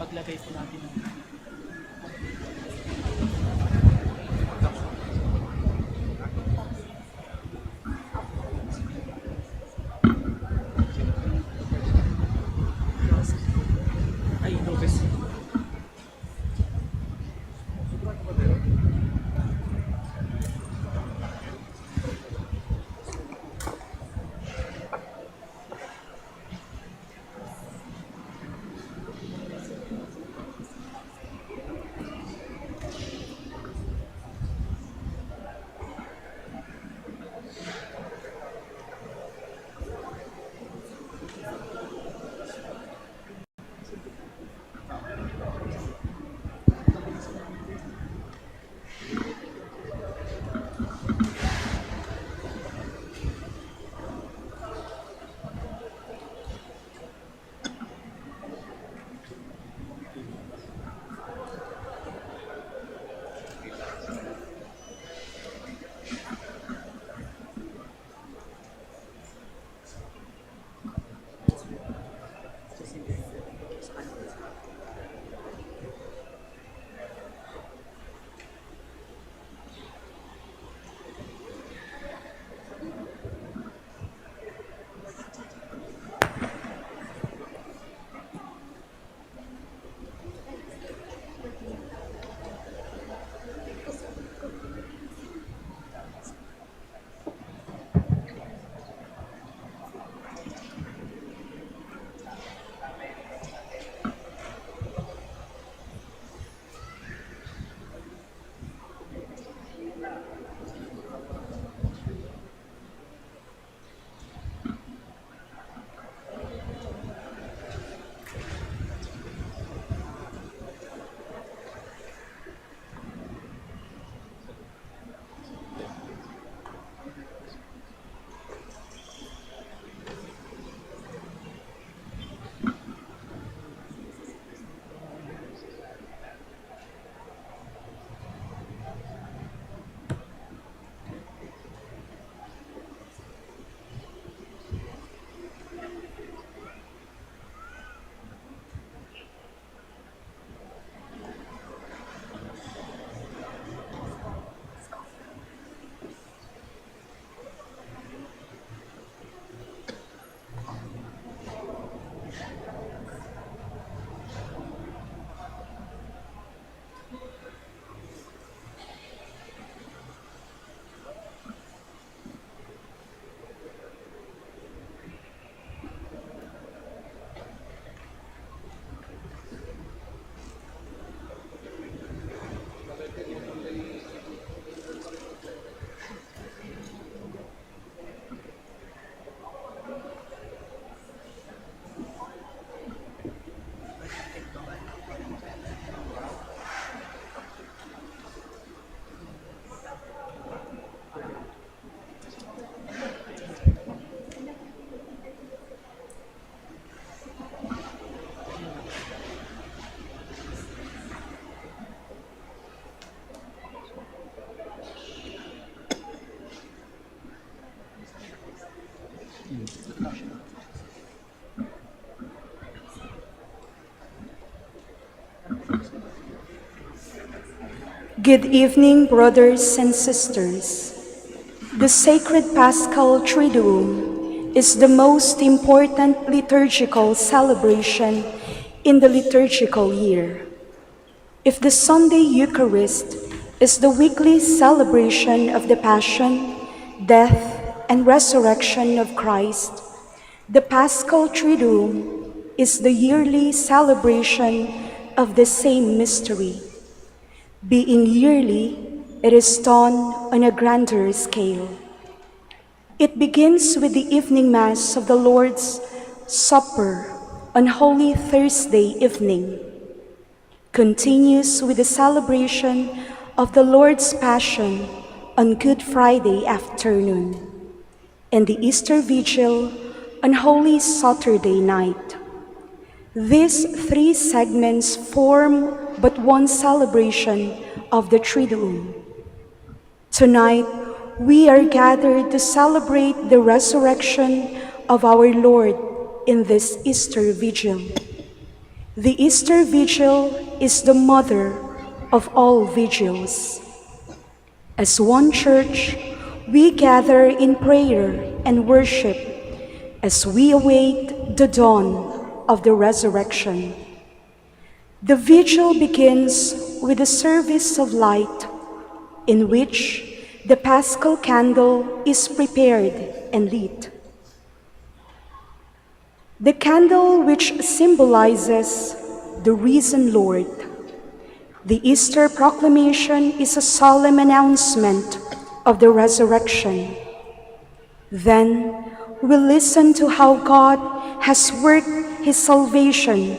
Paglagay po natin ng ay, Nobes. Good evening, brothers and sisters. The sacred Paschal Triduum is the most important liturgical celebration in the liturgical year. If the Sunday Eucharist is the weekly celebration of the Passion, death, and resurrection of Christ, the Paschal Triduum is the yearly celebration of the same mystery. Being yearly, it is done on a grander scale. It begins with the evening Mass of the Lord's Supper on Holy Thursday evening. continues with the celebration of the Lord's Passion on Good Friday afternoon and the Easter Vigil on Holy Saturday night. These three segments form but one celebration of the Triduum. Tonight, we are gathered to celebrate the resurrection of our Lord in this Easter Vigil. The Easter Vigil is the mother of all vigils. As one church, we gather in prayer and worship as we await the dawn of the resurrection. The vigil begins with a service of light in which the Paschal candle is prepared and lit. The candle which symbolizes the risen Lord. The Easter proclamation is a solemn announcement of the resurrection. Then we listen to how God has worked His salvation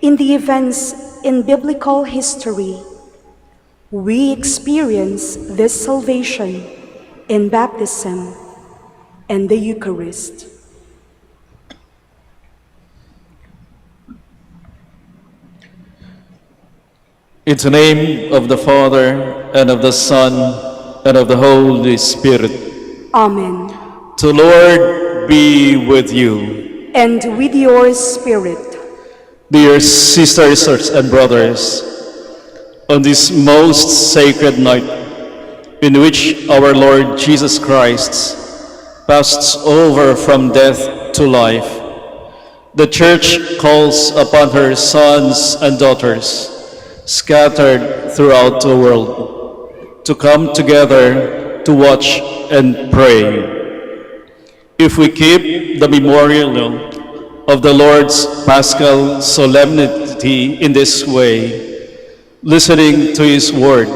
in the events in biblical history. We experience this salvation in baptism and the Eucharist. In the name of the Father, and of the Son, and of the Holy Spirit. Amen. The Lord be with you. And with your spirit. Dear sisters and brothers, on this most sacred night, in which our Lord Jesus Christ passed over from death to life, the Church calls upon her sons and daughters scattered throughout the world to come together to watch and pray. If we keep the memorial of the Lord's Paschal solemnity in this way, listening to His word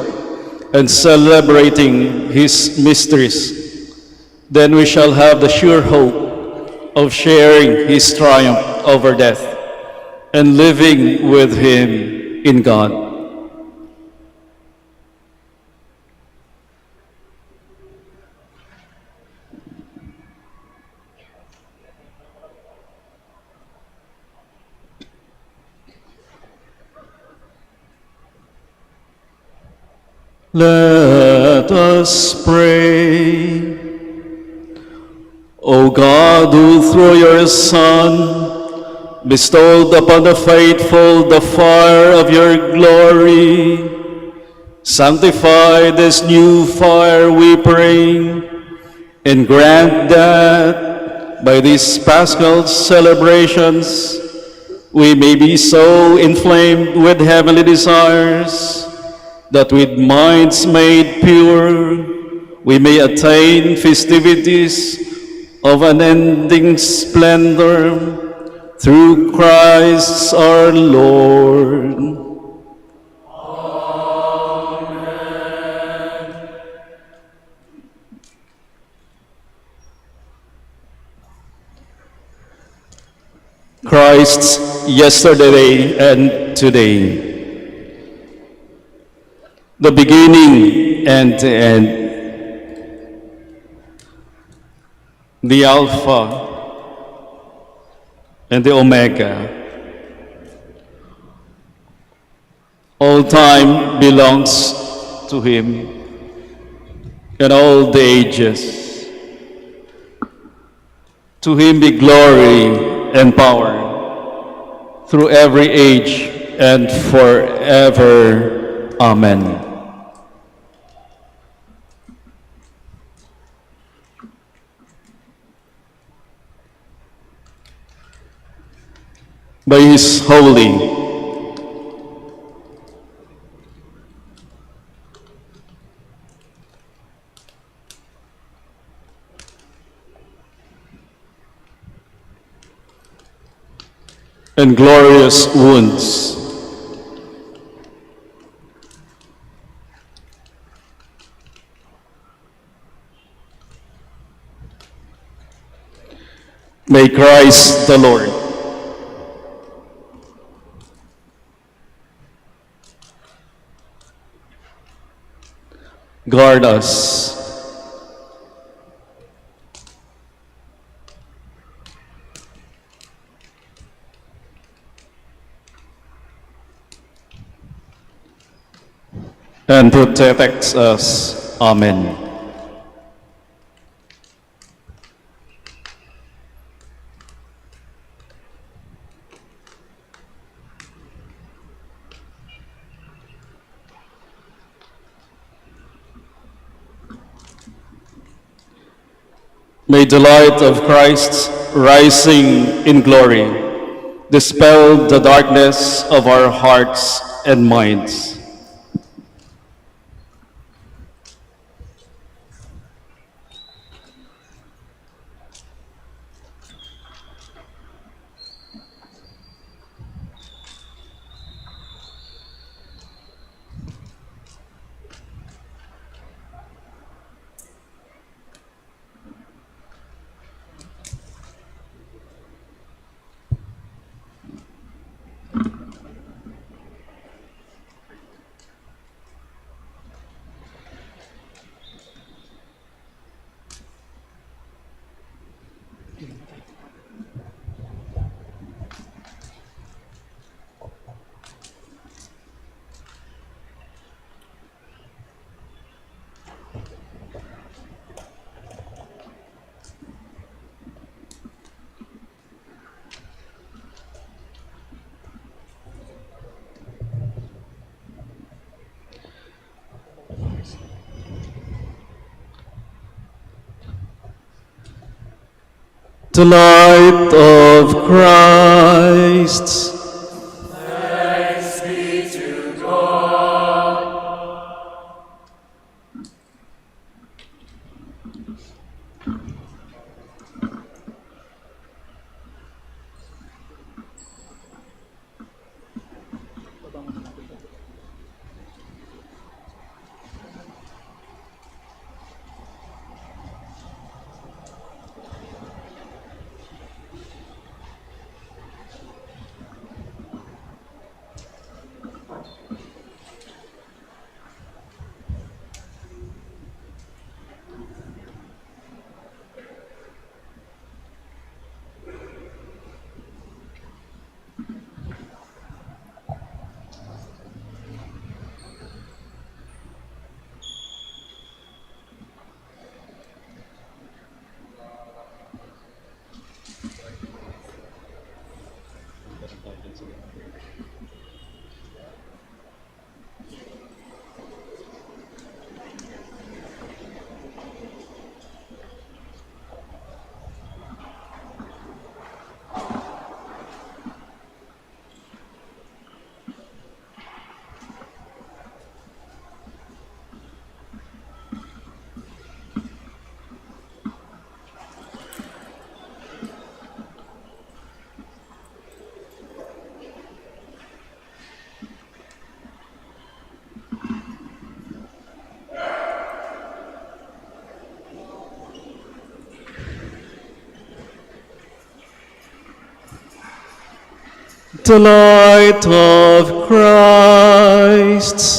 and celebrating His mysteries, then we shall have the sure hope of sharing His triumph over death and living with Him in God. Let us pray. O God, who through your Son bestowed upon the faithful the fire of your glory, sanctify this new fire, we pray, and grant that by these Paschal celebrations we may be so inflamed with heavenly desires that with minds made pure, we may attain festivities of unending splendor through Christ our Lord. Amen. Christ yesterday and today, the beginning and the end, the Alpha and the Omega. All time belongs to Him, and all the ages. To Him be glory and power through every age and forever. Amen. By His holy, and glorious wounds, may Christ the Lord Guard us. And protect us. Amen. May the light of Christ rising in glory dispel the darkness of our hearts and minds. The light of Christ. The light of Christ.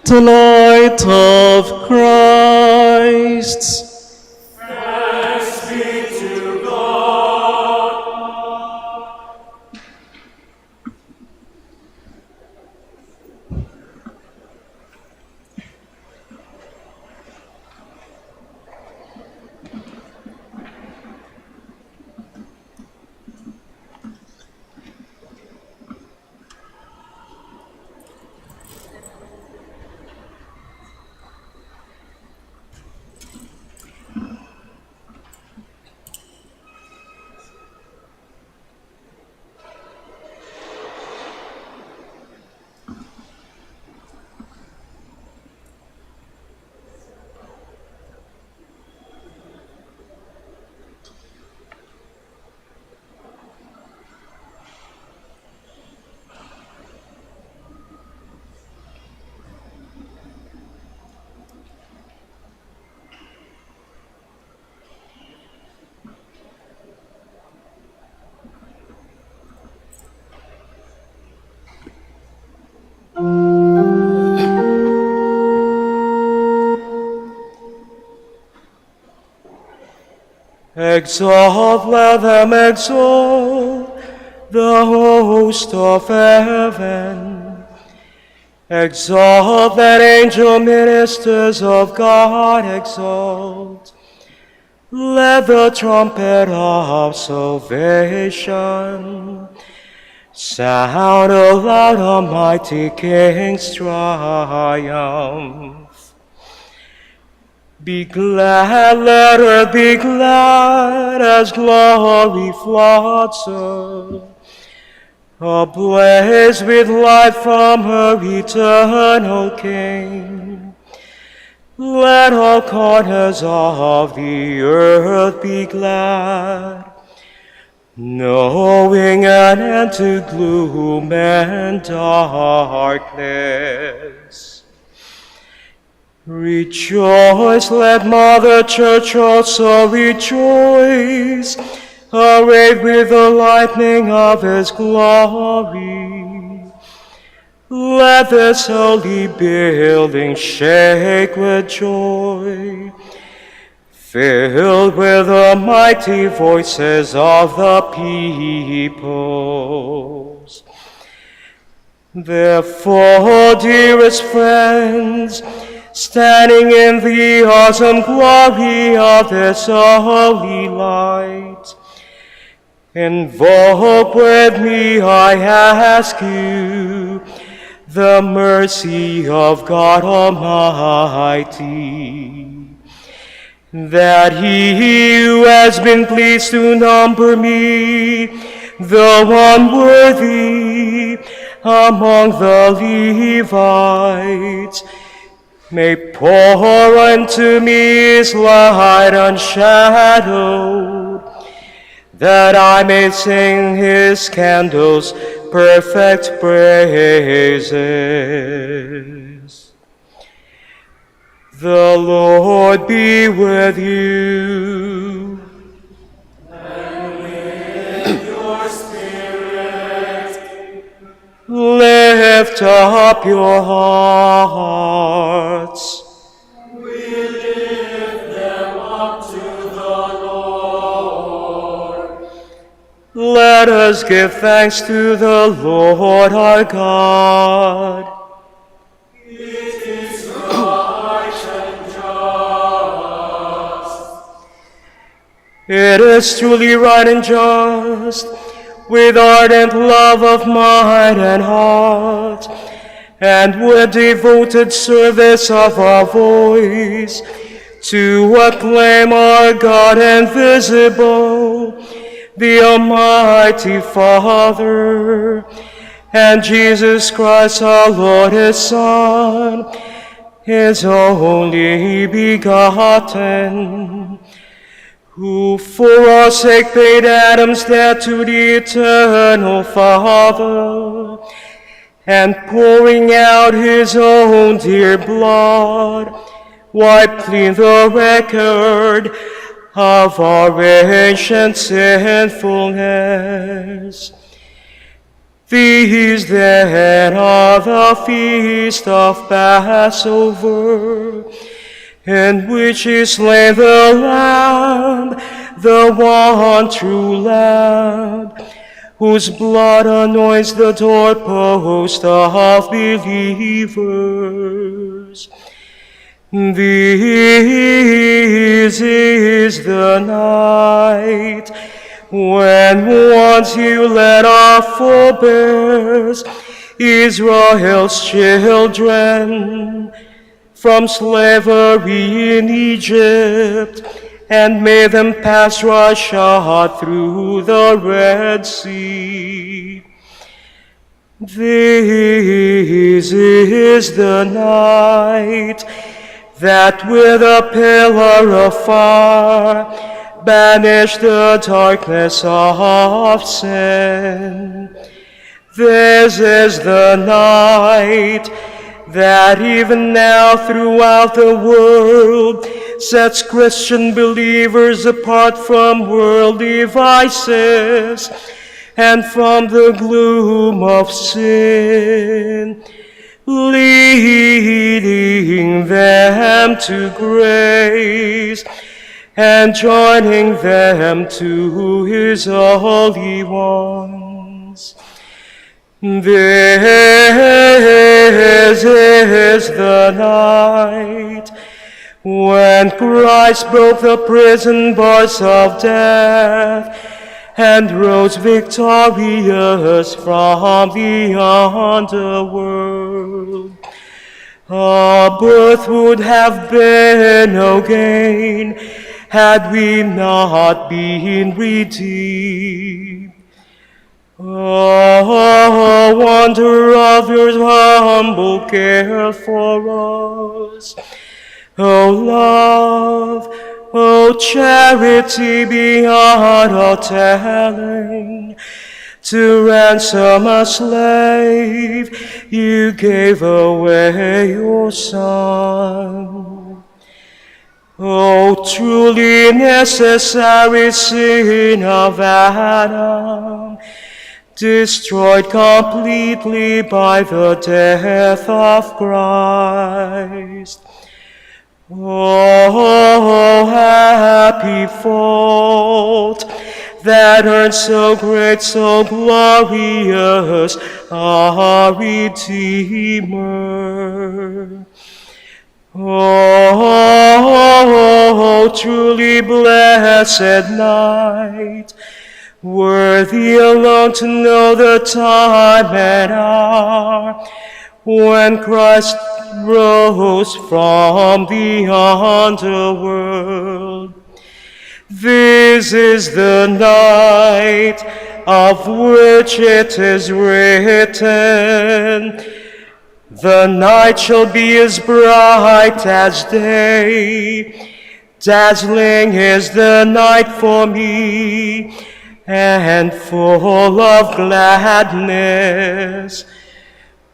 the light of Christ. Exalt, let them exalt, the host of heaven. Exalt, that angel ministers of God exalt. Let the trumpet of salvation sound aloud, Almighty King's triumph. Be glad, let earth be glad, as glory floods her, ablaze with light from her eternal King. Let all corners of the earth be glad, knowing an end to gloom and darkness. Rejoice, let Mother Church also rejoice, arrayed with the lightning of His glory. Let this holy building shake with joy, filled with the mighty voices of the peoples. Therefore, dearest friends, standing in the awesome glory of this holy light, invoke with me, I ask you, the mercy of God Almighty, that He who has been pleased to number me, the unworthy, among the Levites, may pour unto me His light unshadowed, that I may sing His candles perfect praises. The Lord be with you. Lift up your hearts. We lift them up to the Lord. Let us give thanks to the Lord our God. It is right and just. It is truly right and just, with ardent love of mind and heart, and with devoted service of our voice, to acclaim our God invisible, the Almighty Father, and Jesus Christ our Lord, His Son, His only begotten, who for our sake paid Adam's debt to the eternal Father, and pouring out His own dear blood, wiped clean the record of our ancient sinfulness. These then are the feast of Passover, in which is slain the Lamb, the one true Lamb, whose blood anoints the doorpost of believers. This is the night when once you led our forebears, Israel's children, from slavery in Egypt, and made them pass dry shod through the Red Sea. This is the night that with a pillar of fire banished the darkness of sin. This is the night that even now throughout the world sets Christian believers apart from worldly vices and from the gloom of sin, leading them to grace and joining them to his holy ones. This is the night when Christ broke the prison bars of death and rose victorious from the underworld. Our birth would have been no gain had we not been redeemed. Oh, wonder of your humble care for us. Oh, love, oh, charity beyond all telling. To ransom a slave, you gave away your Son. Oh, truly necessary sin of Adam, destroyed completely by the death of Christ. Oh, happy fault that earned so great, so glorious a Redeemer. Oh, truly blessed night, worthy alone to know the time and hour when Christ rose from the underworld. This is the night of which it is written, the night shall be as bright as day. Dazzling is the night for me, and full of gladness.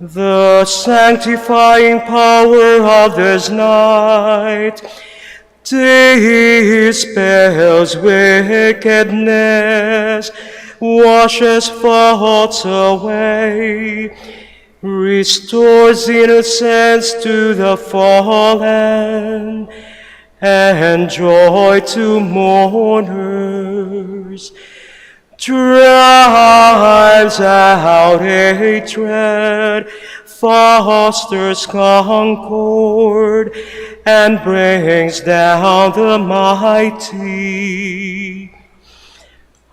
The sanctifying power of this night dispels wickedness, washes faults away, restores innocence to the fallen, and joy to mourners, drives out hatred, fosters concord, and brings down the mighty.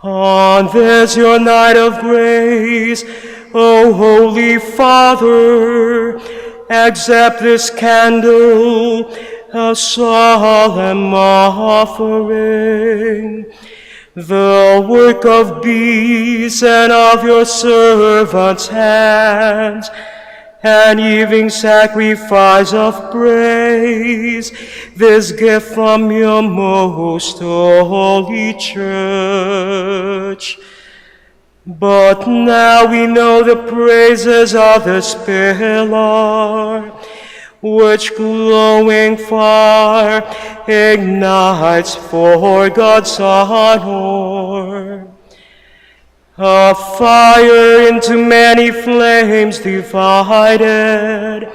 On this your night of grace, O Holy Father, accept this candle, a solemn offering, the work of bees and of your servants' hands, an evening sacrifice of praise, this gift from your most holy church. But now we know the praises of this pillar, which glowing fire ignites for God's honor. A fire into many flames divided,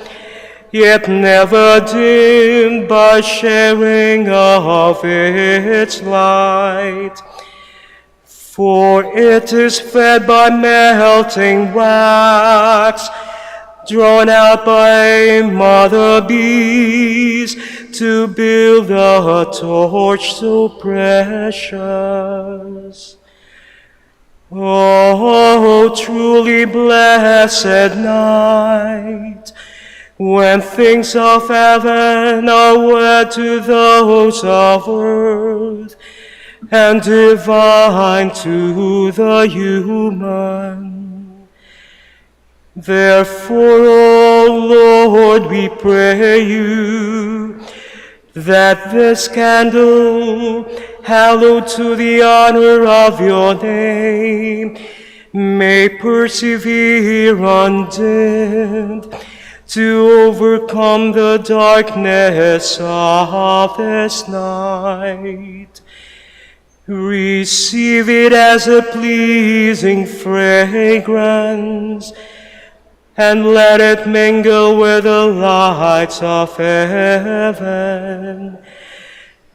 yet never dimmed by sharing of its light. For it is fed by melting wax, drawn out by mother bees to build a torch so precious. Oh, truly blessed night, when things of heaven are wed to those of earth, and divine to the human. Therefore, O Lord, we pray you, that this candle, hallowed to the honor of your name, may persevere undimmed to overcome the darkness of this night. Receive it as a pleasing fragrance, and let it mingle with the lights of heaven.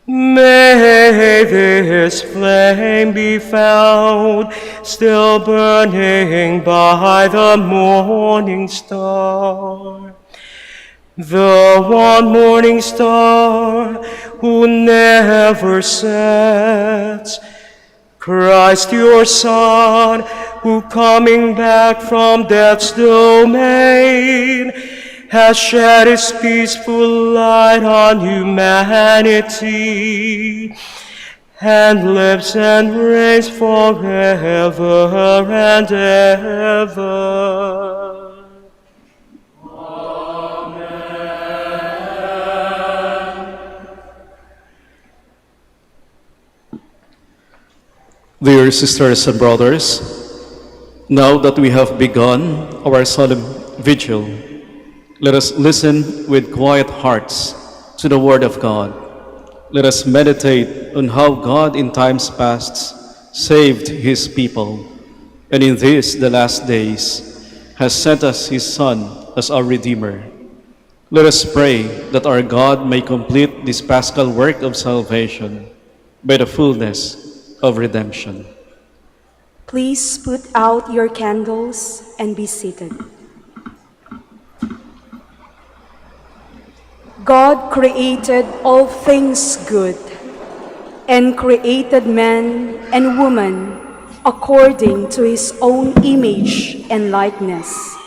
May this flame be found still burning by the morning star, the one morning star who never sets, Christ your Son, who coming back from death's domain has shed his peaceful light on humanity, and lives and reigns forever and ever. Dear sisters and brothers, now that we have begun our solemn vigil, let us listen with quiet hearts to the Word of God. Let us meditate on how God in times past saved His people, and in these, the last days, has sent us His Son as our Redeemer. Let us pray that our God may complete this paschal work of salvation by the fullness of redemption. Please put out your candles and be seated. God created all things good, and created man and woman according to his own image and likeness.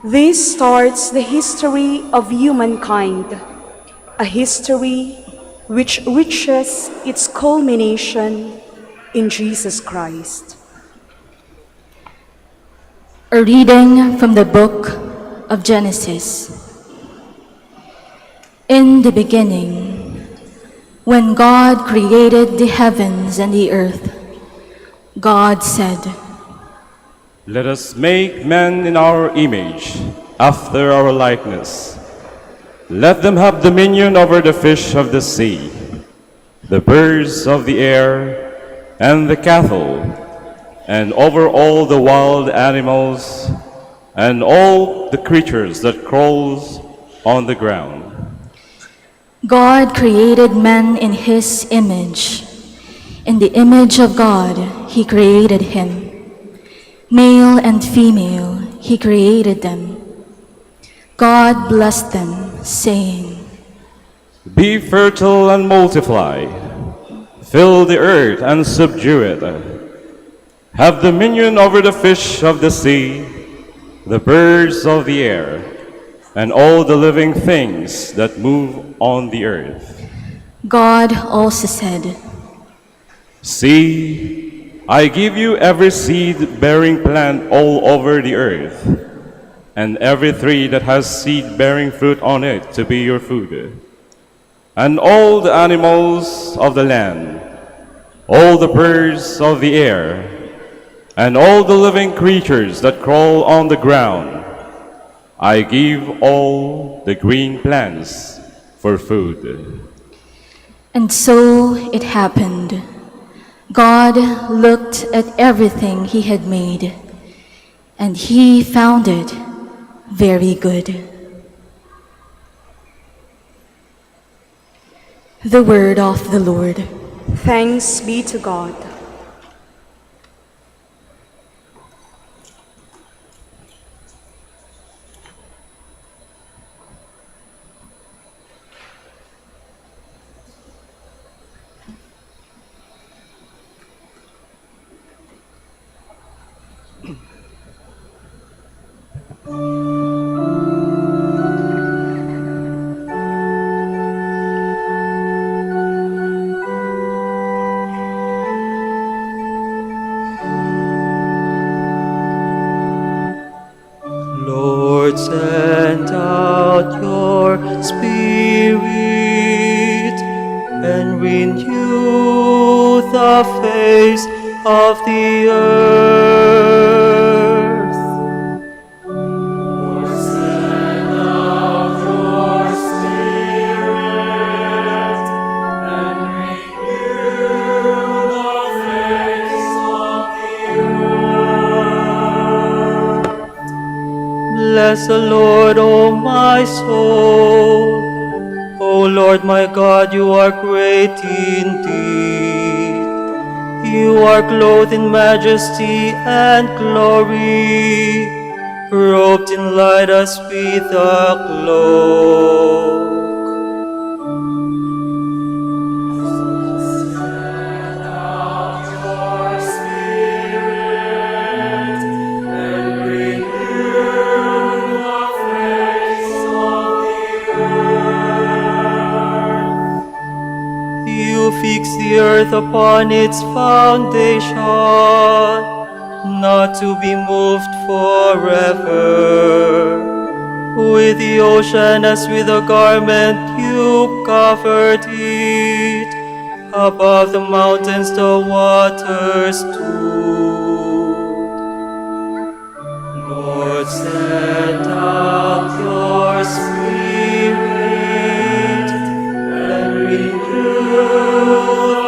This starts the history of humankind, a history which reaches its culmination in Jesus Christ. A reading from the book of Genesis. In the beginning, when God created the heavens and the earth, God said, "Let us make man in our image, after our likeness. Let them have dominion over the fish of the sea, the birds of the air, and the cattle, and over all the wild animals, and all the creatures that crawls on the ground." God created man in his image. In the image of God, he created him. Male and female, he created them. God blessed them, saying, "Be fertile and multiply, fill the earth and subdue it. Have dominion over the fish of the sea, the birds of the air, and all the living things that move on the earth." God also said, "See, I give you every seed-bearing plant all over the earth, and every tree that has seed-bearing fruit on it to be your food, and all the animals of the land, all the birds of the air, and all the living creatures that crawl on the ground. I give all the green plants for food." And so it happened. God looked at everything he had made, and he found it very good. The word of the Lord. Thanks be to God. Lord, send out your Spirit and renew the face of the earth. Send out your Spirit and renew the face of the earth. Bless the Lord, O my soul. O Lord my God, you are great indeed. You are clothed in majesty and glory, robed in light as with a cloak. Your Spirit and renew the face of the earth. You fix the earth upon its foundation, not to be moved forever. With the ocean as with a garment you covered it. Above the mountains the waters stood. Lord, send out your Spirit and renew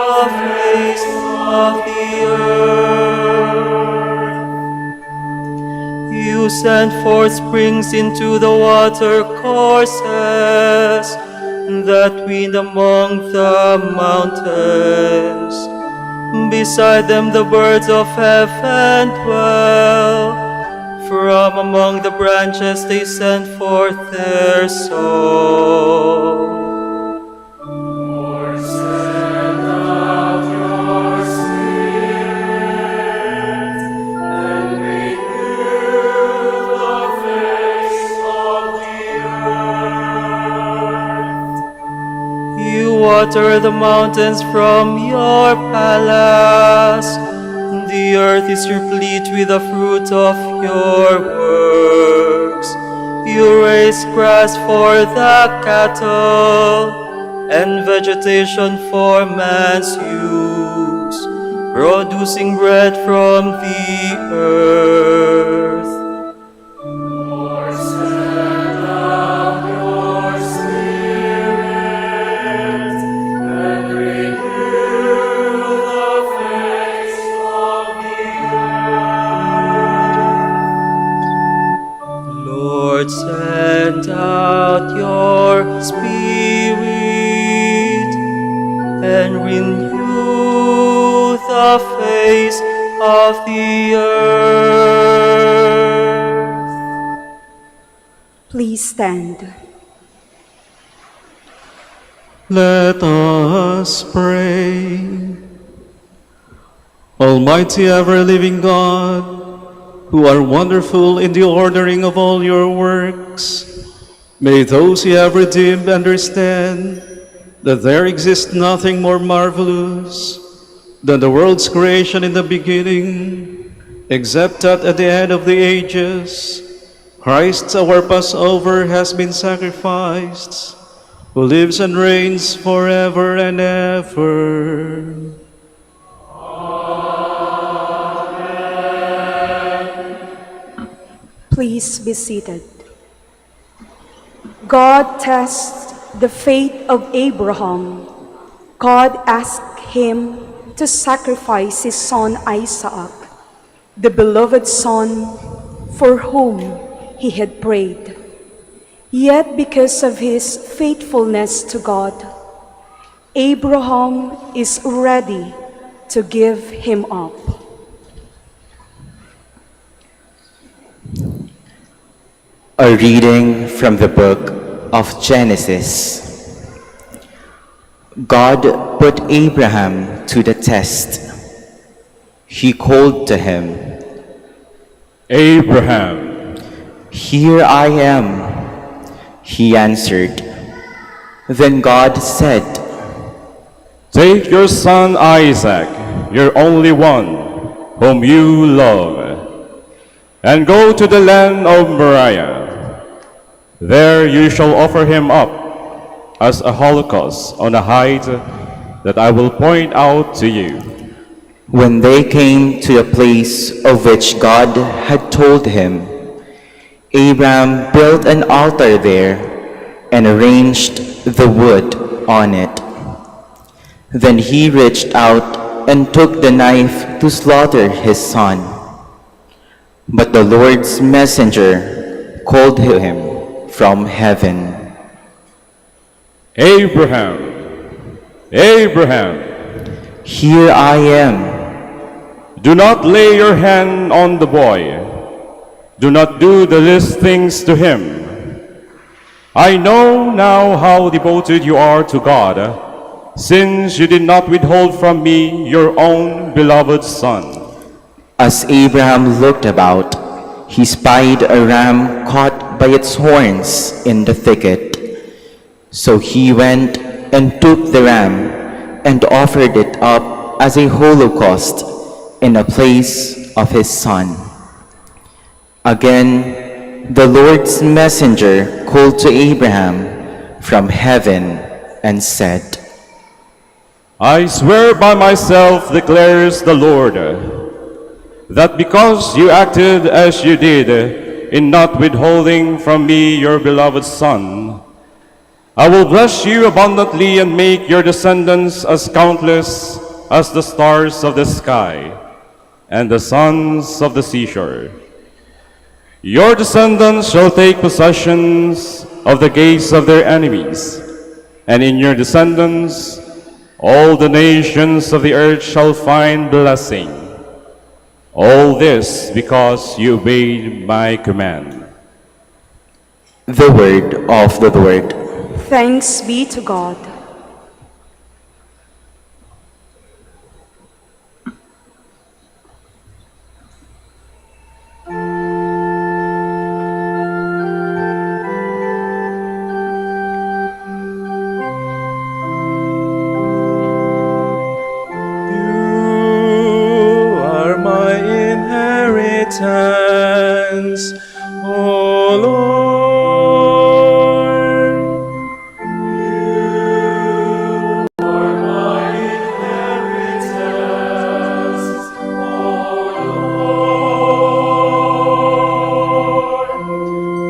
the face of the earth. You send forth springs into the water courses that wind among the mountains. Beside them the birds of heaven dwell. From among the branches they send forth their song. Lord, send out your Spirit and renew the face of the earth. You water the mountains from your palace. The earth is replete with the fruit of your works. You raise grass for the cattle and vegetation for man's use, producing bread from the earth. Lord, send out your Spirit and renew the face of the earth. Lord, send out your Spirit and renew the face of the earth. Please stand. Let us pray. Almighty ever-living God, who are wonderful in the ordering of all your works, may those you have redeemed understand that there exists nothing more marvelous than the world's creation in the beginning, except that at the end of the ages, Christ our Passover has been sacrificed, who lives and reigns forever and ever. Please be seated. God tests the faith of Abraham. God asked him to sacrifice his son Isaac, the beloved son for whom he had prayed. Yet because of his faithfulness to God, Abraham is ready to give him up. A reading from the book of Genesis. God put Abraham to the test. He called to him, Abraham. "Here I am," he answered. Then God said, Take your son Isaac, your only one, whom you love, and go to the land of Moriah. There you shall offer him up as a holocaust on a height that I will point out to you. When they came to the place of which God had told him, Abraham built an altar there and arranged the wood on it. Then he reached out and took the knife to slaughter his son. But the Lord's messenger called to him from heaven, Abraham, Abraham, "Here I am." do not lay your hand on the boy. Do not do the least things to him. I know now how devoted you are to God, since you did not withhold from me your own beloved son. As Abraham looked about, he spied a ram caught by its horns in the thicket. So he went and took the ram and offered it up as a holocaust in the place of his son. Again, the Lord's messenger called to Abraham from heaven and said, I swear by myself, declares the Lord, that because you acted as you did in not withholding from me your beloved son, I will bless you abundantly and make your descendants as countless as the stars of the sky and the sands of the seashore. Your descendants shall take possessions of the gates of their enemies, and in your descendants all the nations of the earth shall find blessing. All this because you obeyed my command. The word of the Lord. Thanks be to God. You are my inheritance, O Lord.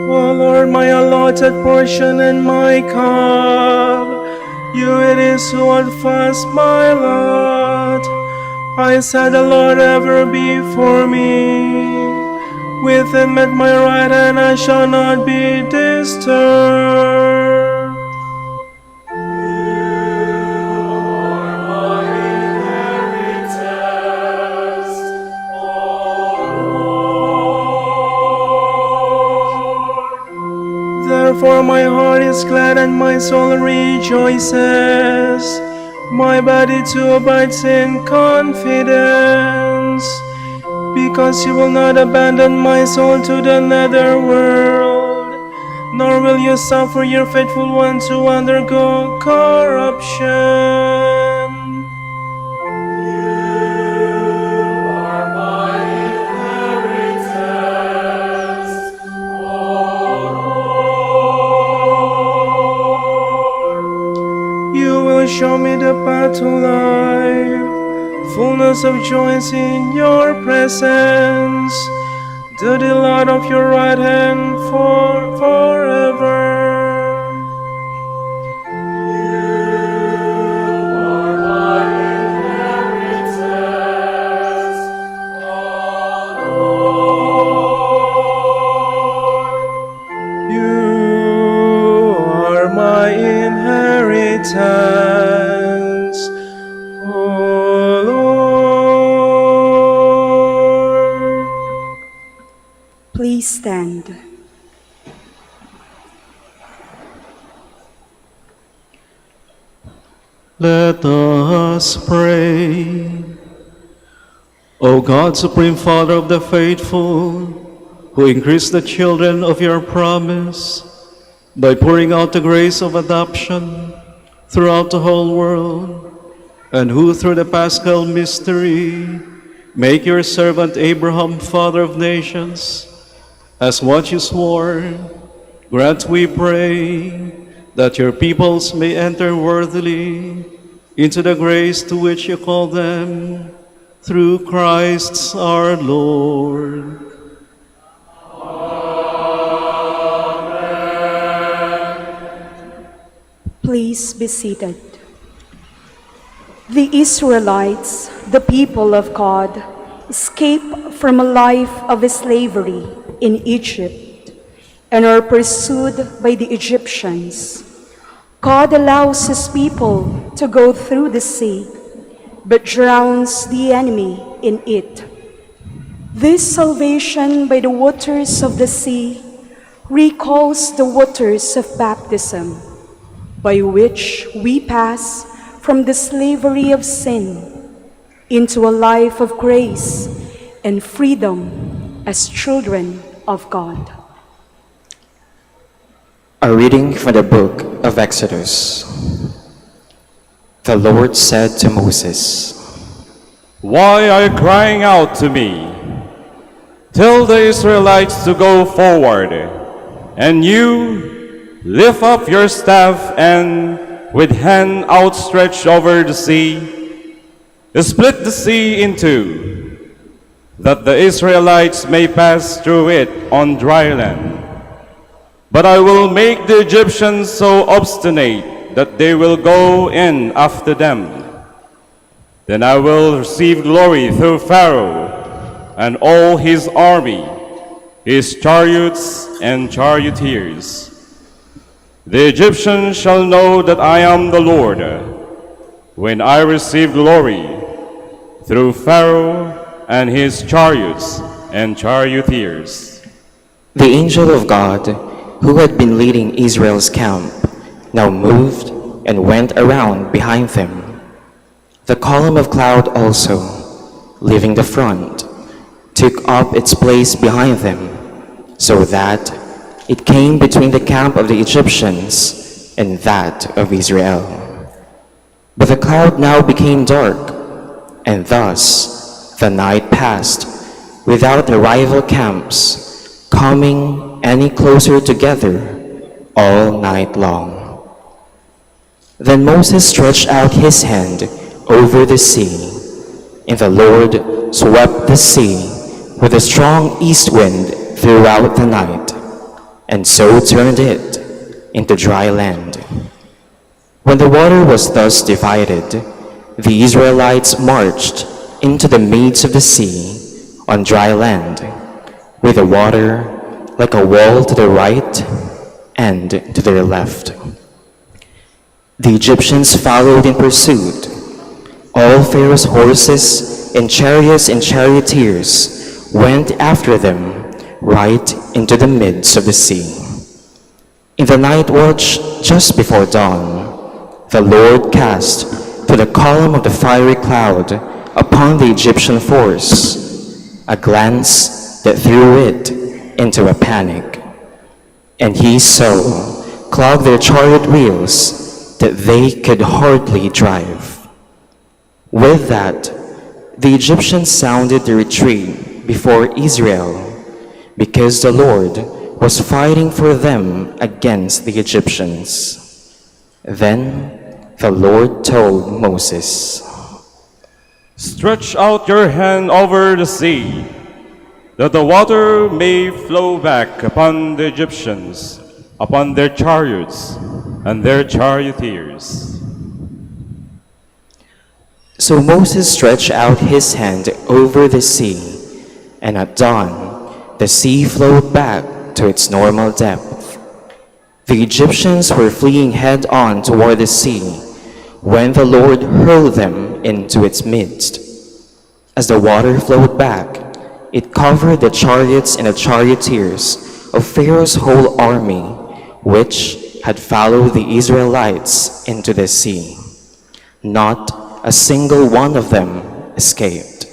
O Lord, my allotted portion and my cup, you it is who art fast my lot. I said, the Lord ever before me. With him at my right hand, I shall not be disturbed. Therefore my heart is glad and my soul rejoices. My body too abides in confidence, because you will not abandon my soul to the nether world, nor will you suffer your faithful one to undergo corruption. You will show me the path to life. Fullness of joy is in your presence. The delight of your right hand forever. Please stand. Let us pray. O God, Supreme Father of the faithful, who increased the children of your promise by pouring out the grace of adoption throughout the whole world, and who through the Paschal mystery make your servant Abraham father of nations, as what you swore, grant, we pray, that your peoples may enter worthily into the grace to which you call them, through Christ our Lord. Please be seated. The Israelites, the people of God, escaped from a life of slavery in Egypt and are pursued by the Egyptians. God allows his people to go through the sea, but drowns the enemy in it. This salvation by the waters of the sea recalls the waters of baptism, by which we pass from the slavery of sin into a life of grace and freedom as children of God. A reading from the book of Exodus. The Lord said to Moses, Why are you crying out to me? Tell the Israelites to go forward, and you lift up your staff and with hand outstretched over the sea, split the sea in two, that the Israelites may pass through it on dry land. But I will make the Egyptians so obstinate that they will go in after them. Then I will receive glory through Pharaoh and all his army, his chariots and charioteers. The Egyptians shall know that I am the Lord, when I receive glory through Pharaoh and his chariots and charioteers. The angel of God, who had been leading Israel's camp, now moved and went around behind them. The column of cloud also, leaving the front, took up its place behind them, so that it came between the camp of the Egyptians and that of Israel. But the cloud now became dark, and thus the night passed without the rival camps coming any closer together all night long. Then Moses stretched out his hand over the sea, and the Lord swept the sea with a strong east wind throughout the night, and so turned it into dry land. When the water was thus divided, the Israelites marched into the midst of the sea on dry land, with the water like a wall to the right and to their left. The Egyptians followed in pursuit. All Pharaoh's horses and charioteers went after them right into the midst of the sea. In the night watch just before dawn, the Lord cast through the column of the fiery cloud upon the Egyptian force a glance that threw it into a panic, and he so clogged their chariot wheels that they could hardly drive. With that, the Egyptians sounded the retreat before Israel, because the Lord was fighting for them against the Egyptians. Then the Lord told Moses, Stretch out your hand over the sea, that the water may flow back upon the Egyptians, upon their chariots and their charioteers. So Moses stretched out his hand over the sea, and at dawn the sea flowed back to its normal depth. The Egyptians were fleeing head-on toward the sea when the Lord hurled them into its midst. As the water flowed back, It covered the chariots and the charioteers of Pharaoh's whole army, which had followed the Israelites into the sea. Not a single one of them escaped.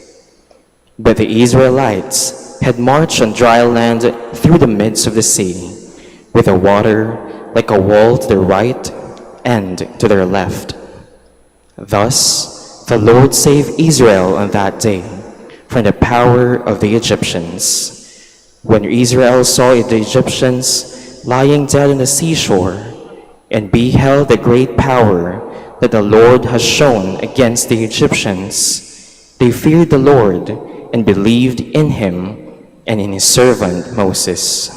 But the Israelites had marched on dry land through the midst of the sea, with the water like a wall to their right and to their left. Thus the Lord saved Israel on that day from the power of the Egyptians. When Israel saw the Egyptians lying dead on the seashore, and beheld the great power that the Lord has shown against the Egyptians, they feared the Lord and believed in him and in his servant Moses.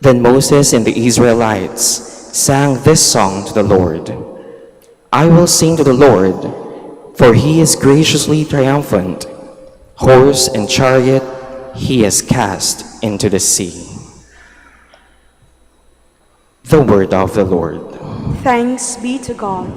Then Moses and the Israelites sang this song to the Lord. I will sing to the Lord, for he is graciously triumphant. Horse and chariot he has cast into the sea. The word of the Lord. Thanks be to God.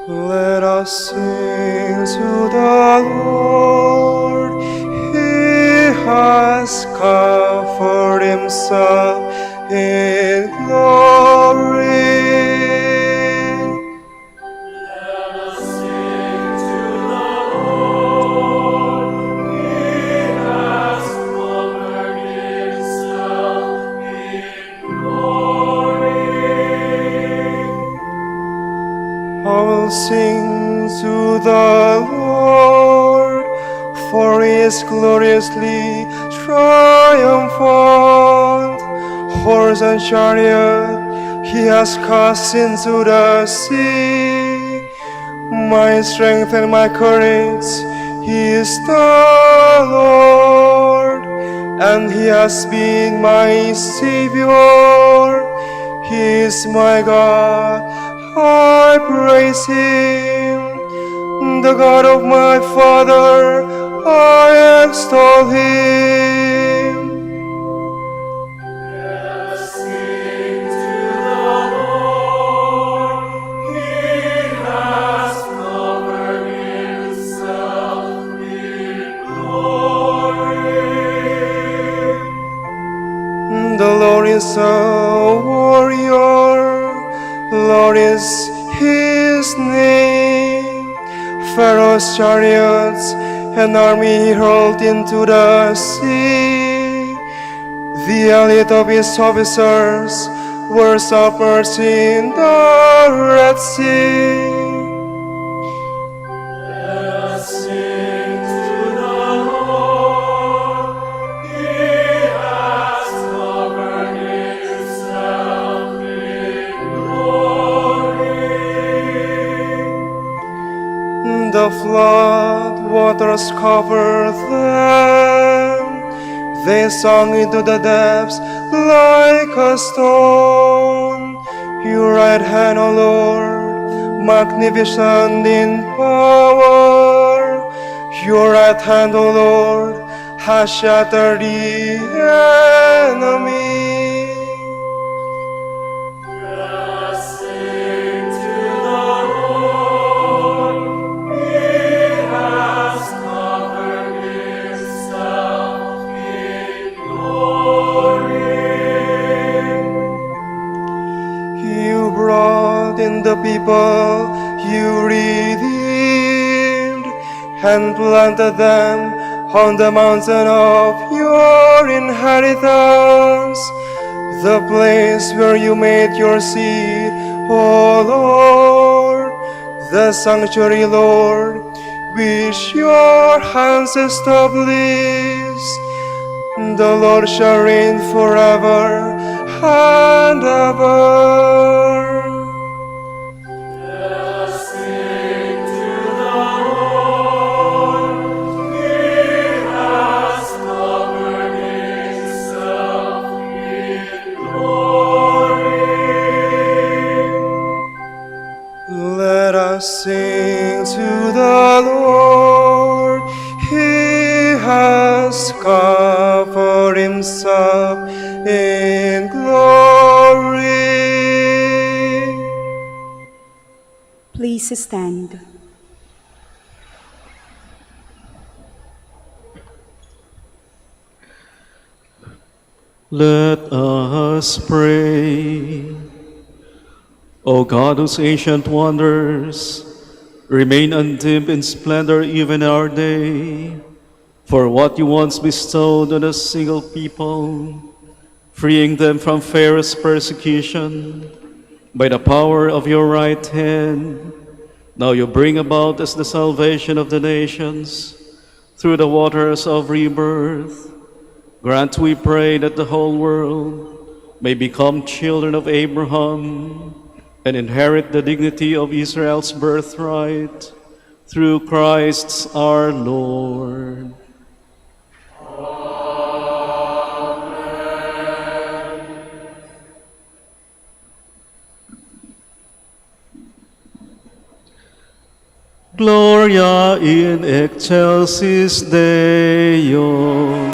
Let us sing to the Lord. He has covered himself in glory. Let us sing to the Lord. He has covered himself in glory. I will sing to the Lord, for he is gloriously triumphant. Horse and chariot he has cast into the sea. My strength and my courage, he is the Lord, and he has been my Savior. He is my God, I praise him. The God of my Father, I extol him. Let us sing to the Lord. He has covered himself in glory. The Lord is a warrior, Lord is his name. Pharaoh's chariots and army he hurled into the sea. The elite of his officers were submerged in the Red Sea. Let us sing to the Lord. He has covered himself in glory. The flood waters covered them. They sunk into the depths like a stone. Your right hand, O Lord, magnificent in power. Your right hand, O Lord, has shattered the enemy. Let us sing to the Lord. He has covered himself in glory. You brought in the people you redeemed and planted them on the mountain of your inheritance, the place where you made your seat, O Lord, the sanctuary, Lord, which your hands established. The Lord shall reign forever and ever. Let us sing to the Lord. He has covered himself in glory. Please stand. Let us pray. O God, whose ancient wonders remain undimmed in splendor even in our day, for what you once bestowed on a single people, freeing them from Pharaoh's persecution by the power of your right hand, now you bring about us the salvation of the nations through the waters of rebirth. Grant, we pray, that the whole world may become children of Abraham and inherit the dignity of Israel's birthright through Christ our Lord. Gloria in excelsis Deo.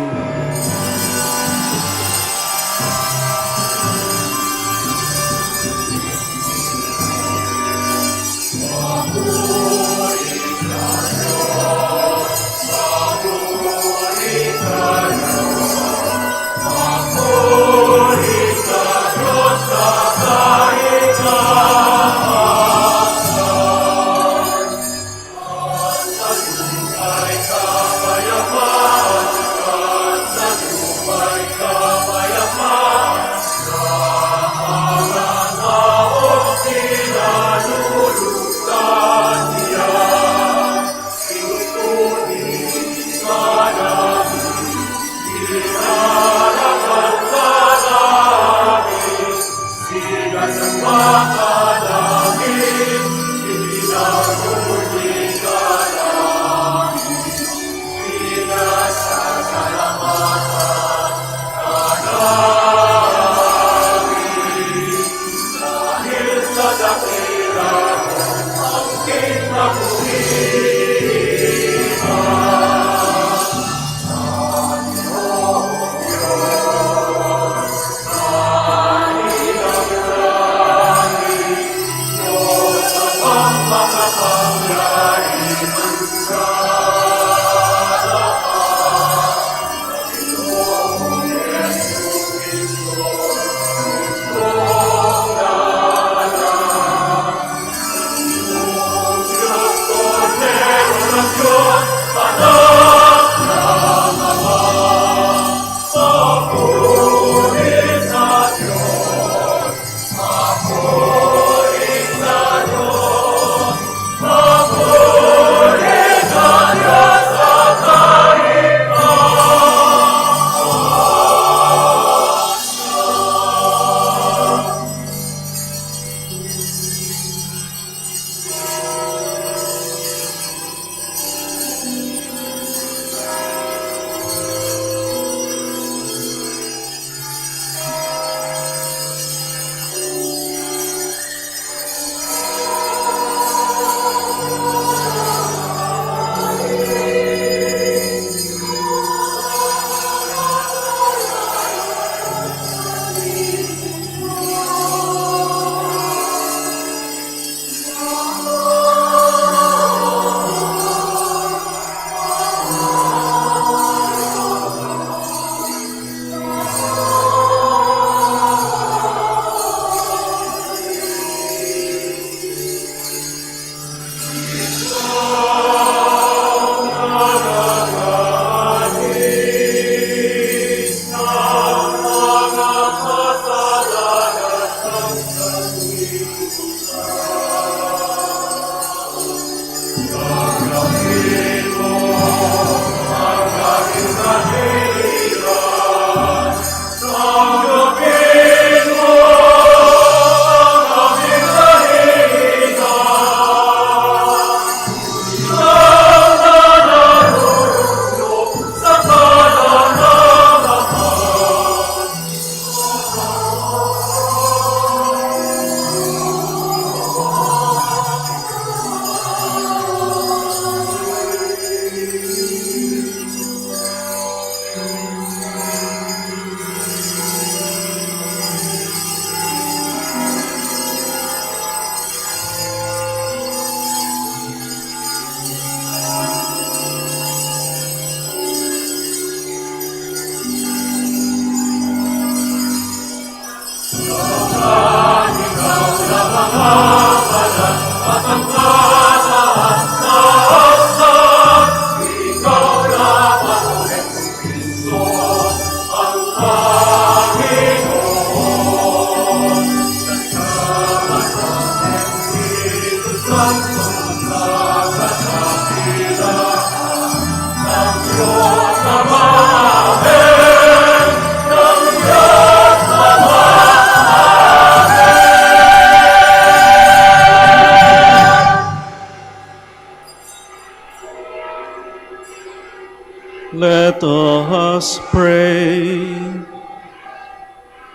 Let us pray.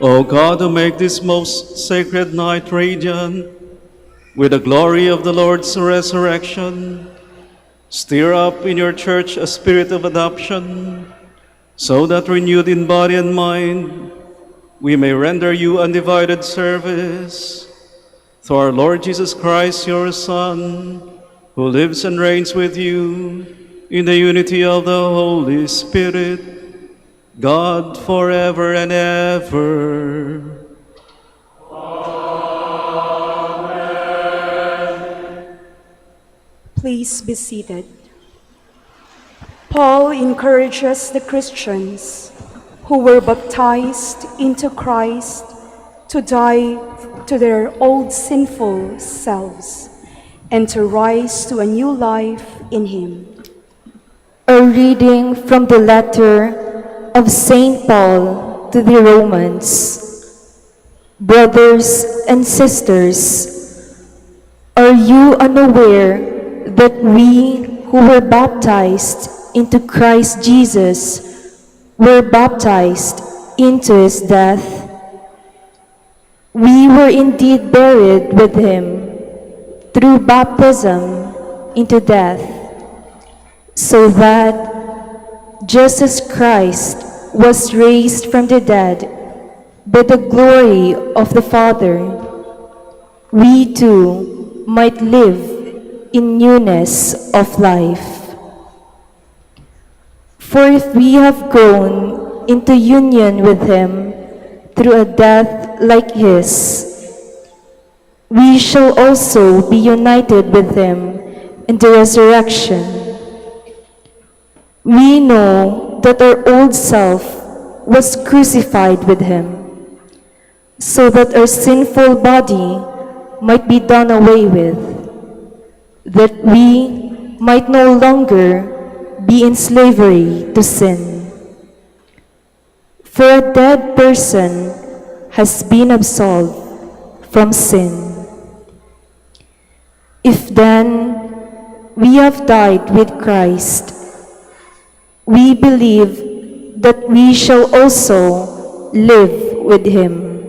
O God, who make this most sacred night radiant with the glory of the Lord's resurrection, stir up in your church a spirit of adoption, so that renewed in body and mind, we may render you undivided service. Through our Lord Jesus Christ, your Son, who lives and reigns with you in the unity of the Holy Spirit, God forever and ever. Please be seated. Paul encourages the Christians who were baptized into Christ to die to their old sinful selves and to rise to a new life in Him. A reading from the letter of St. Paul to the Romans. Brothers and sisters, are you unaware that we who were baptized into Christ Jesus were baptized into His death? We were indeed buried with Him through baptism into death, so that, just as Christ was raised from the dead by the glory of the Father, we too might live in newness of life. For if we have grown into union with Him through a death like His, we shall also be united with Him in the resurrection. We know that our old self was crucified with Him, so that our sinful body might be done away with, that we might no longer be in slavery to sin. For a dead person has been absolved from sin. If then we have died with Christ, we believe that we shall also live with Him.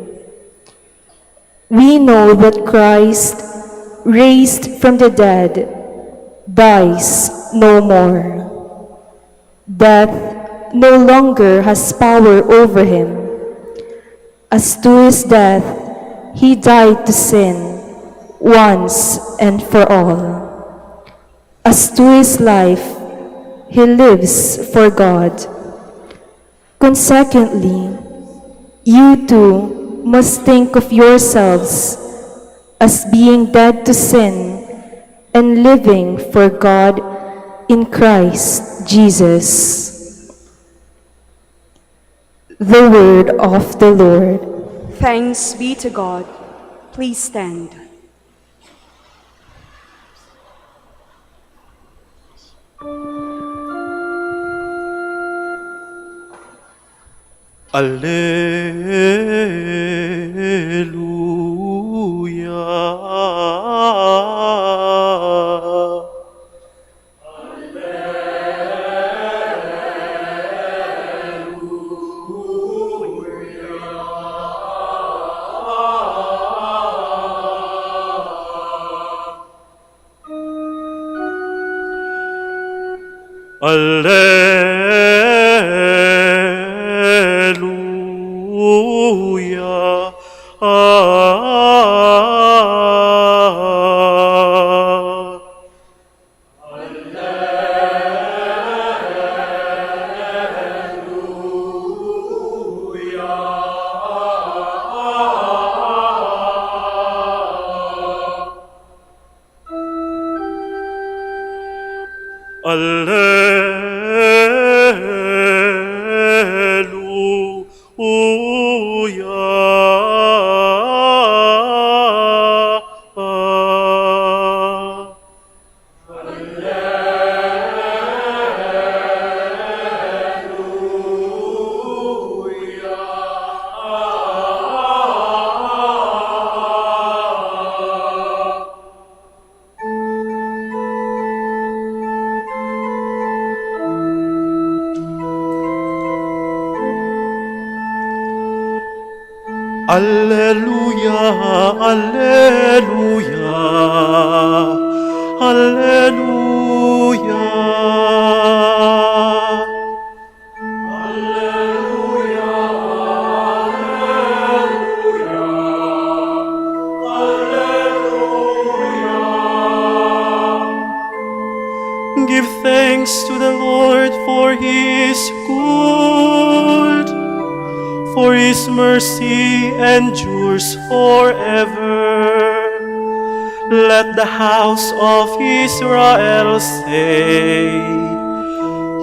We know that Christ, raised from the dead, dies no more. Death no longer has power over Him. As to His death, He died to sin once and for all. As to His life, He lives for God. Consequently, you too must think of yourselves as being dead to sin and living for God in Christ Jesus. The word of the Lord. Thanks be to God. Please stand. Alleluia. Alleluia. Alleluia, alleluia, alleluia. Give thanks to the Lord, for he is good, for his mercy endures forever. Let the house of Israel say,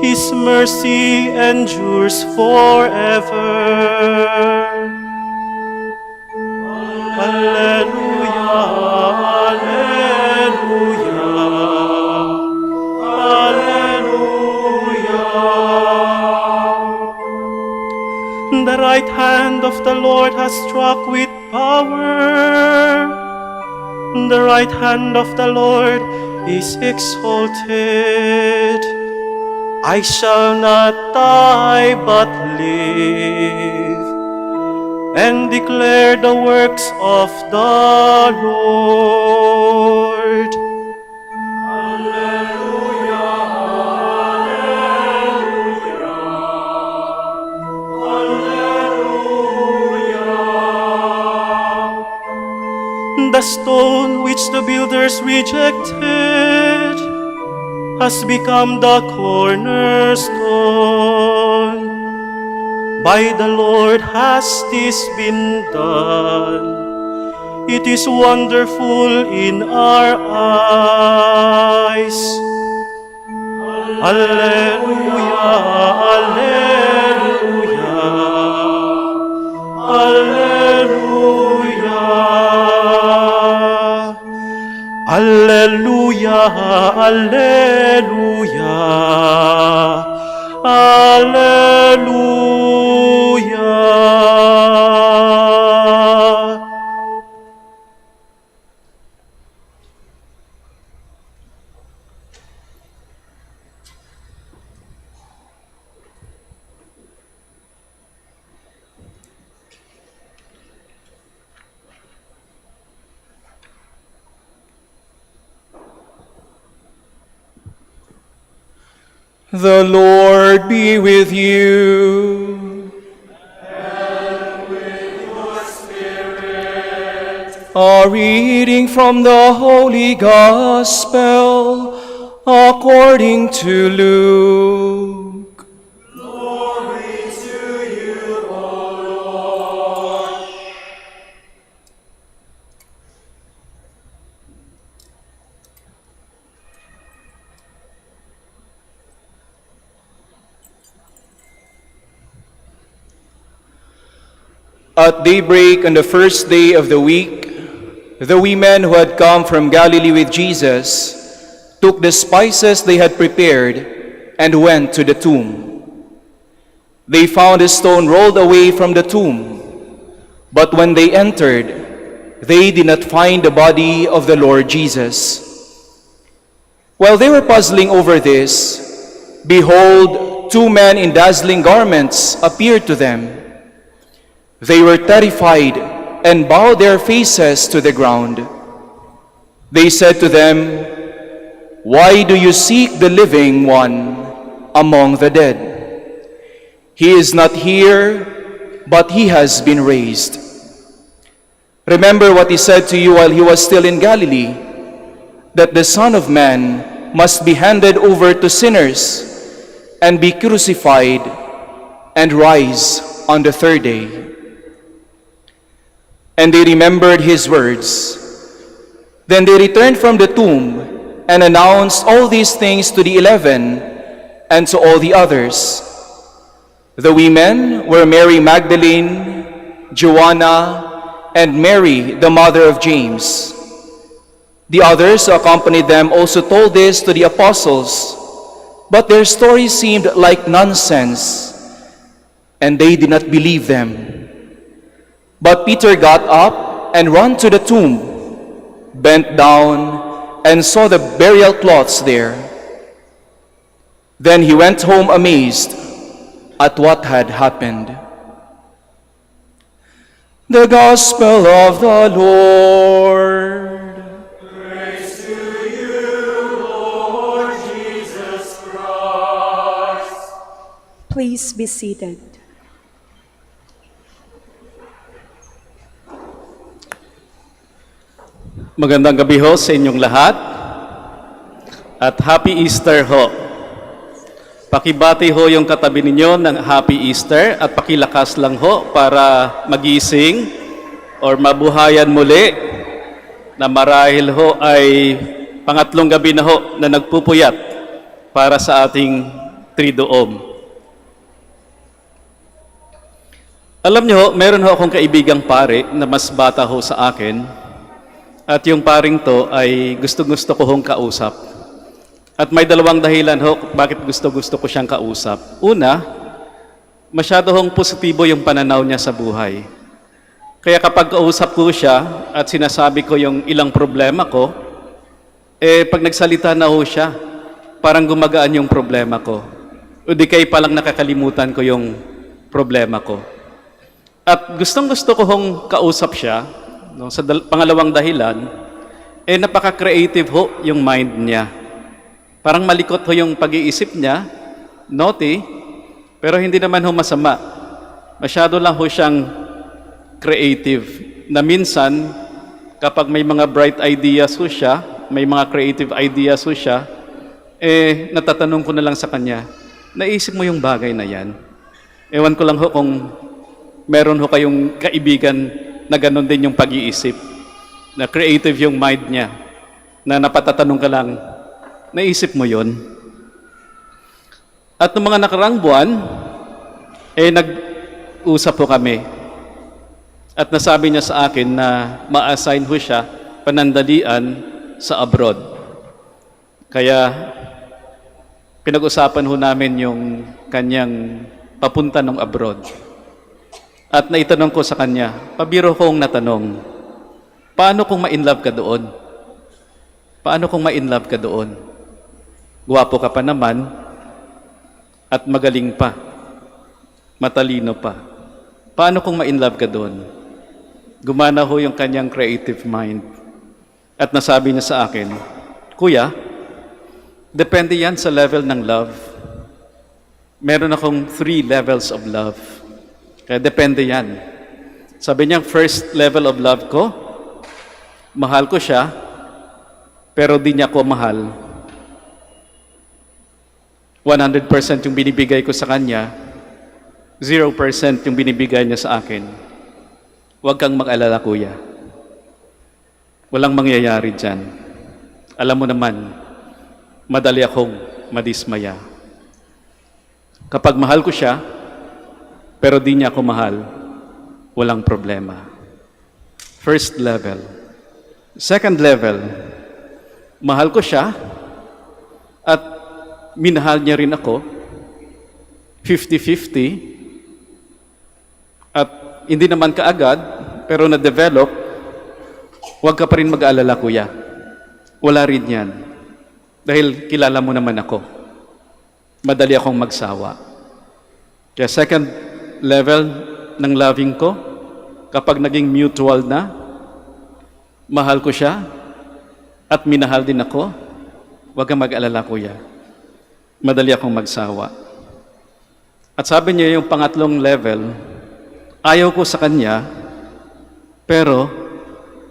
his mercy endures forever. Alleluia, alleluia, alleluia. The right hand of the Lord has struck with power. The right hand of the Lord is exalted. I shall not die but live and declare the works of the Lord. The stone which the builders rejected has become the cornerstone. By the Lord has this been done. It is wonderful in our eyes. Alleluia, alleluia, alleluia. Alleluia, alleluia, alleluia. The Lord be with you. And with your spirit. A reading from the Holy Gospel according to Luke. Glory to you, O Lord. At daybreak on the first day of the week, the women who had come from Galilee with Jesus took the spices they had prepared and went to the tomb. They found a stone rolled away from the tomb, but when they entered, they did not find the body of the Lord Jesus. While they were puzzling over this, behold, two men in dazzling garments appeared to them. They were terrified and bowed their faces to the ground. They said to them, "Why do you seek the living one among the dead? He is not here, but he has been raised. Remember what he said to you while he was still in Galilee, that the Son of Man must be handed over to sinners and be crucified and rise on the third day." And they remembered his words. Then they returned from the tomb and announced all these things to the 11 and to all the others. The women were Mary Magdalene, Joanna, and Mary, the mother of James. The others who accompanied them also told this to the apostles, but their story seemed like nonsense, and they did not believe them. But Peter got up and ran to the tomb, bent down, and saw the burial cloths there. Then he went home amazed at what had happened. The Gospel of the Lord. Praise to you, Lord Jesus Christ. Please be seated. Magandang gabi ho sa inyong lahat at Happy Easter ho. Pakibati ho yung katabi ninyo ng Happy Easter at pakilakas lang ho para magising or mabuhayan muli na marahil ho ay pangatlong gabi na ho na nagpupuyat para sa ating tridoom. Alam niyo ho, meron ho akong kaibigang pare na mas bata ho sa akin at yung paring to ay gusto-gusto ko hong kausap. At may dalawang dahilan ho bakit gusto-gusto ko siyang kausap. Una, masyado hong positibo yung pananaw niya sa buhay. Kaya kapag kausap ko siya at sinasabi ko yung ilang problema ko, pag nagsalita na ho siya, parang gumagaan yung problema ko. O di kay palang nakakalimutan ko yung problema ko. At gustong-gusto ko hong kausap siya, no, sa pangalawang dahilan, napaka-creative ho yung mind niya. Parang malikot ho yung pag-iisip niya, naughty, pero hindi naman ho masama. Masyado lang ho siyang creative. Na minsan, kapag may mga bright ideas ho siya, may mga creative ideas ho siya, natatanong ko na lang sa kanya, naisip mo yung bagay na yan? Ewan ko lang ho kung meron ho kayong kaibigan na ganon din yung pag-iisip, na creative yung mind niya, na napatatanong ka lang, naisip mo yon? At noong mga nakaraang buwan, nag-usap po kami. At nasabi niya sa akin na ma-assign ho siya panandalian sa abroad. Kaya pinag-usapan ho namin yung kanyang papunta ng abroad. At naitanong ko sa kanya, pabiro kong natanong, paano kung ma-inlove ka doon? Paano kung ma-inlove ka doon? Guwapo ka pa naman at magaling pa, matalino pa. Paano kung ma-inlove ka doon? Gumana ho yung kanyang creative mind. At nasabi niya sa akin, Kuya, depende yan sa level ng love. Meron akong 3 levels of love. Kaya depende yan. Sabi niya, first level of love ko, mahal ko siya, pero di niya ako mahal. 100% yung binibigay ko sa kanya, 0% yung binibigay niya sa akin. Huwag kang mag-alala, kuya. Walang mangyayari dyan. Alam mo naman, madali akong madismaya. Kapag mahal ko siya, pero di niya ako mahal, walang problema. First level. Second level, mahal ko siya, at minahal niya rin ako, 50-50, at hindi naman kaagad, pero na-develop, huwag ka pa rin mag-aalala, kuya. Wala rin yan. Dahil kilala mo naman ako. Madali akong magsawa. Kaya second level ng loving ko, kapag naging mutual na, mahal ko siya, at minahal din ako, huwag kang mag-alala, kuya. Madali akong magsawa. At sabi niya yung pangatlong level, ayaw ko sa kanya, pero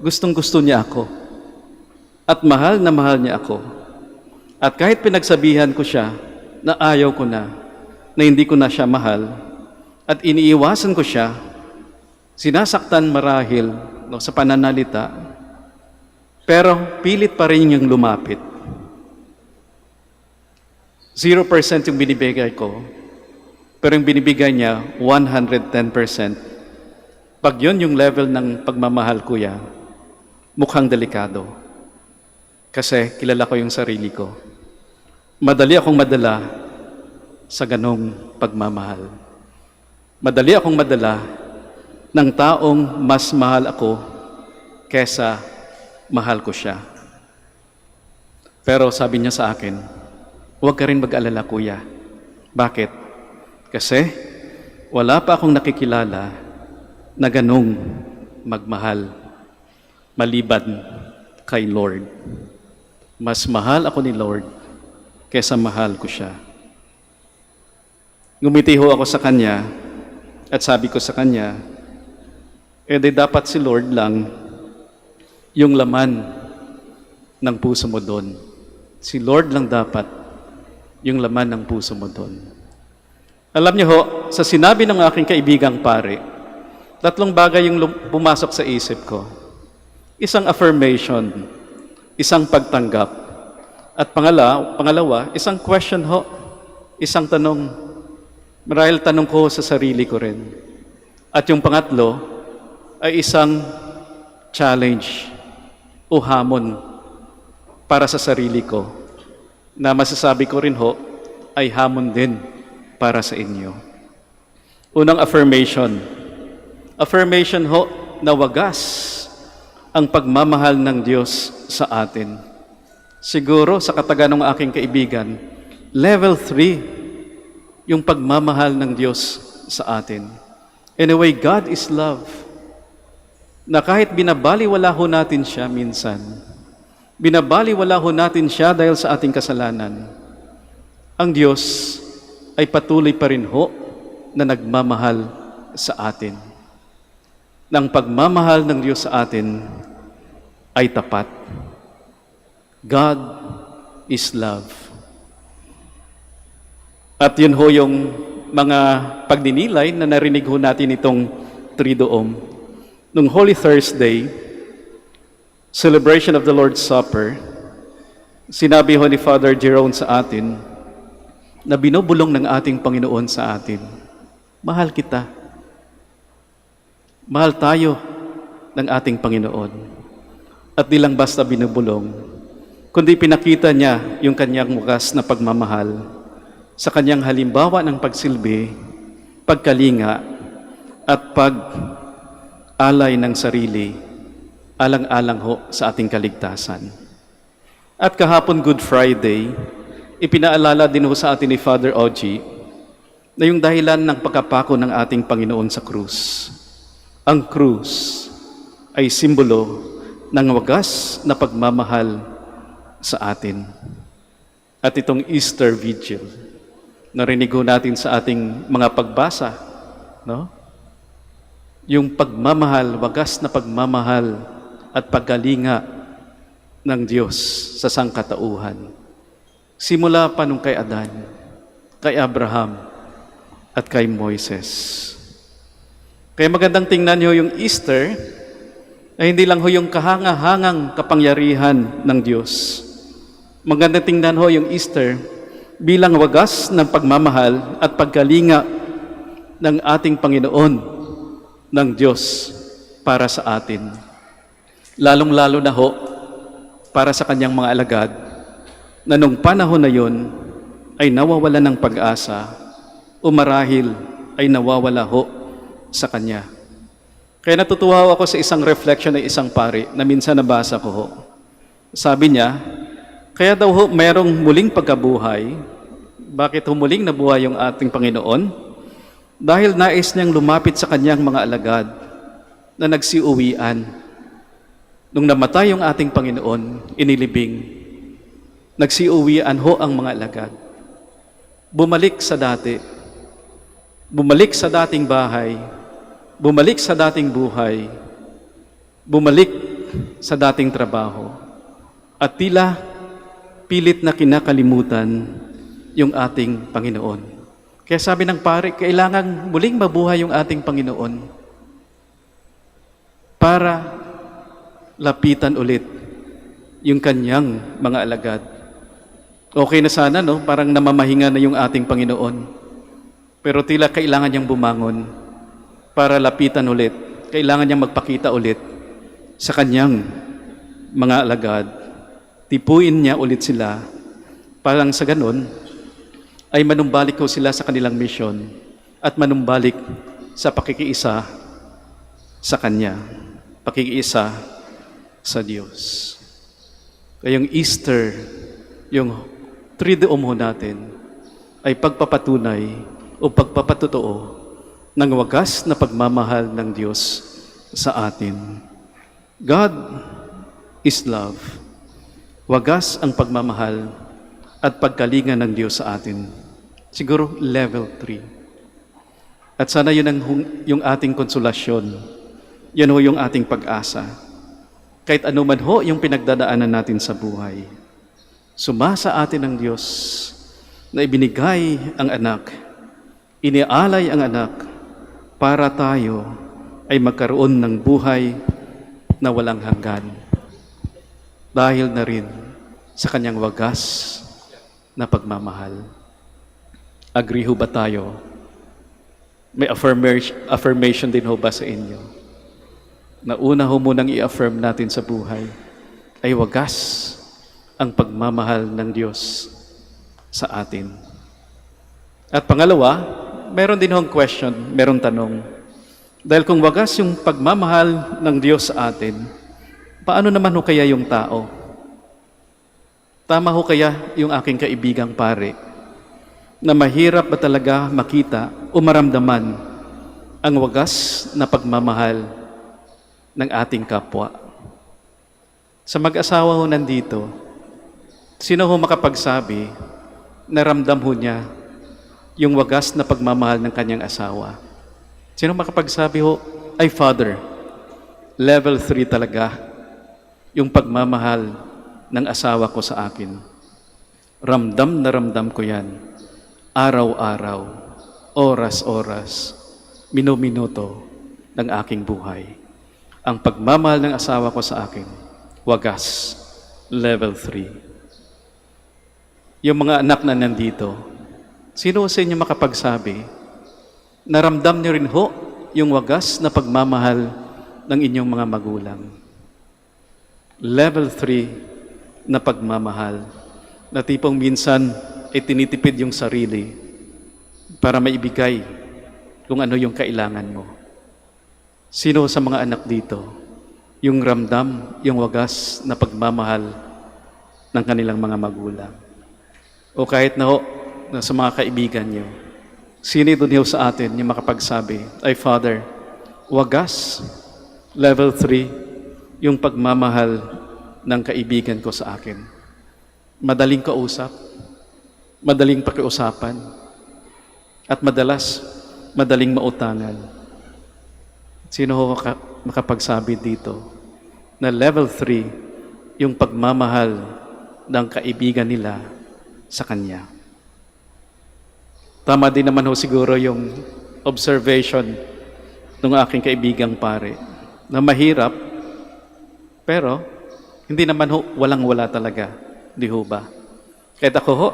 gustong-gusto niya ako. At mahal na mahal niya ako. At kahit pinagsabihan ko siya na ayaw ko na hindi ko na siya mahal, at iniiwasan ko siya, sinasaktan marahil sa pananalita, pero pilit pa rin yung lumapit. 0% yung binibigay ko, pero yung binibigay niya, 110%. Pag yun yung level ng pagmamahal, kuya, mukhang delikado. Kasi kilala ko yung sarili ko. Madali akong madala sa ganong pagmamahal. Madali akong madala ng taong mas mahal ako kesa mahal ko siya. Pero sabi niya sa akin, huwag ka rin mag-alala, kuya. Bakit? Kasi wala pa akong nakikilala na ganong magmahal maliban kay Lord. Mas mahal ako ni Lord kaysa mahal ko siya. Ngumiti ho ako sa Kanya at sabi ko sa Kanya, dapat si Lord lang yung laman ng puso mo doon. Si Lord lang dapat yung laman ng puso mo doon. Alam niyo ho, sa sinabi ng aking kaibigang pare, tatlong bagay yung pumasok sa isip ko. Isang affirmation, isang pagtanggap, at pangalawa, isang question ho, isang tanong. Marahil tanong ko sa sarili ko rin. At yung pangatlo ay isang challenge o hamon para sa sarili ko na masasabi ko rin ho ay hamon din para sa inyo. Unang affirmation. Affirmation ho na wagas ang pagmamahal ng Diyos sa atin. Siguro sa kataga ng aking kaibigan, level 3 yung pagmamahal ng Diyos sa atin. Anyway, God is love. Na kahit binabaliwala ho natin siya minsan, binabaliwala ho natin siya dahil sa ating kasalanan, ang Diyos ay patuloy pa rin ho na nagmamahal sa atin. Ng pagmamahal ng Diyos sa atin ay tapat. God is love. At yun ho yung mga pagdinilay na narinig ho natin itong Triduum. Nung Holy Thursday, celebration of the Lord's Supper, sinabi ho ni Father Jerome sa atin na binubulong ng ating Panginoon sa atin, mahal kita. Mahal tayo ng ating Panginoon. At di lang basta binubulong, kundi pinakita niya yung kanyang wagas na pagmamahal sa kanyang halimbawa ng pagsilbi, pagkalinga, at pag-alay ng sarili, alang-alang ho sa ating kaligtasan. At kahapon Good Friday, ipinaalala din ho sa atin ni Father Oji na yung dahilan ng pagkapako ng ating Panginoon sa krus. Ang krus ay simbolo ng wagas na pagmamahal sa atin. At itong Easter Vigil, narinig ho natin sa ating mga pagbasa, no? Yung pagmamahal, wagas na pagmamahal at paggalinga ng Diyos sa sangkatauhan. Simula pa nung kay Adan, kay Abraham, at kay Moises. Kaya magandang tingnan nyo yung Easter ay hindi lang ho yung kahanga-hangang kapangyarihan ng Diyos. Magandang tingnan ho yung Easter bilang wagas ng pagmamahal at pagkalinga ng ating Panginoon ng Diyos para sa atin. Lalong-lalo na ho para sa kanyang mga alagad na nung panahon na yun ay nawawala ng pag-asa o marahil ay nawawala ho sa Kanya. Kaya natutuwa ako sa isang reflection ng isang pari na minsan nabasa ko ho. Sabi niya, kaya daw ho mayroong muling pagkabuhay. Bakit humuling nabuhay yung ating Panginoon? Dahil nais niyang lumapit sa Kanyang mga alagad na nagsiuwian. Nung namatay yung ating Panginoon, inilibing. Nagsiuwian ho ang mga alagad. Bumalik sa dati. Bumalik sa dating bahay. Bumalik sa dating buhay, bumalik sa dating trabaho, at tila pilit na kinakalimutan yung ating Panginoon. Kaya sabi ng pare, kailangan muling mabuhay yung ating Panginoon para lapitan ulit yung kanyang mga alagad. Okay na sana, no? Parang namamahinga na yung ating Panginoon. Pero tila kailangan niyang bumangon para lapitan ulit. Kailangan niyang magpakita ulit sa kanyang mga alagad. Tipuin niya ulit sila. Parang sa ganon, ay manumbalik ko sila sa kanilang misyon at manumbalik sa pakikiisa sa Kanya. Pakikiisa sa Diyos. Kaya yung Easter, yung Triduum ho natin, ay pagpapatunay o pagpapatotoo ng wagas na pagmamahal ng Diyos sa atin. God is love. Wagas ang pagmamahal at pagkalinga ng Diyos sa atin. Siguro level 3. At sana yun yung ating konsolasyon. Yan ho yung ating pag-asa. Kahit ano man ho yung pinagdadaanan natin sa buhay. Sumasa atin ang Diyos na ibinigay ang anak, inialay ang anak para tayo ay magkaroon ng buhay na walang hanggan. Dahil na rin sa kanyang wagas na pagmamahal. Agree ho ba tayo? May affirmation din ho ba sa inyo? Na una ho munang i-affirm natin sa buhay ay wagas ang pagmamahal ng Diyos sa atin. At pangalawa, meron din hong question, meron tanong. Dahil kung wagas yung pagmamahal ng Diyos sa atin, paano naman ho kaya yung tao? Tama ho kaya yung aking kaibigang pare, na mahirap ba talaga makita o maramdaman ang wagas na pagmamahal ng ating kapwa? Sa mag-asawa ho nandito, sino ho makapagsabi na ramdam ho niya yung wagas na pagmamahal ng kanyang asawa? Sino makapagsabi ho, ay Father, level 3 talaga yung pagmamahal ng asawa ko sa akin. Ramdam na ramdam ko yan. Araw-araw, oras-oras, minuminuto ng aking buhay. Ang pagmamahal ng asawa ko sa akin, wagas, level 3. Yung mga anak na nandito, sino sa inyo makapagsabi, naramdam niyo rin ho yung wagas na pagmamahal ng inyong mga magulang? Level 3 na pagmamahal, na tipong minsan ay tinitipid yung sarili para maibigay kung ano yung kailangan mo. Sino sa mga anak dito yung ramdam, yung wagas na pagmamahal ng kanilang mga magulang? O kahit na ho, na sa mga kaibigan nyo, sino doon sa atin yung makapagsabi, ay Father, wagas, level 3, yung pagmamahal ng kaibigan ko sa akin. Madaling kausap, madaling pakiusapan, at madalas, madaling mautangan. Sino ho makapagsabi dito na level 3 yung pagmamahal ng kaibigan nila sa Kanya? Tama din naman ho siguro yung observation ng aking kaibigang pare na mahirap, pero hindi naman ho walang-wala talaga. Di ho ba? Kahit ako ho,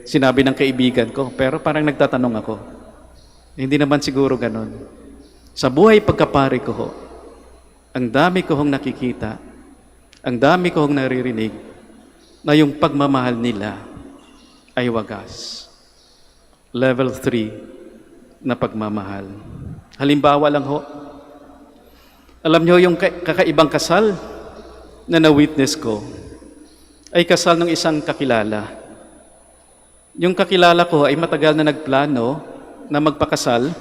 sinabi ng kaibigan ko, pero parang nagtatanong ako. Hindi naman siguro ganun. Sa buhay pagkapare ko ho, ang dami ko hong nakikita, ang dami ko hong naririnig, na yung pagmamahal nila ay wagas. Level 3 na pagmamahal. Halimbawa lang ho, alam nyo yung kakaibang kasal na na-witness ko, ay kasal ng isang kakilala. Yung kakilala ko ay matagal na nagplano na magpakasal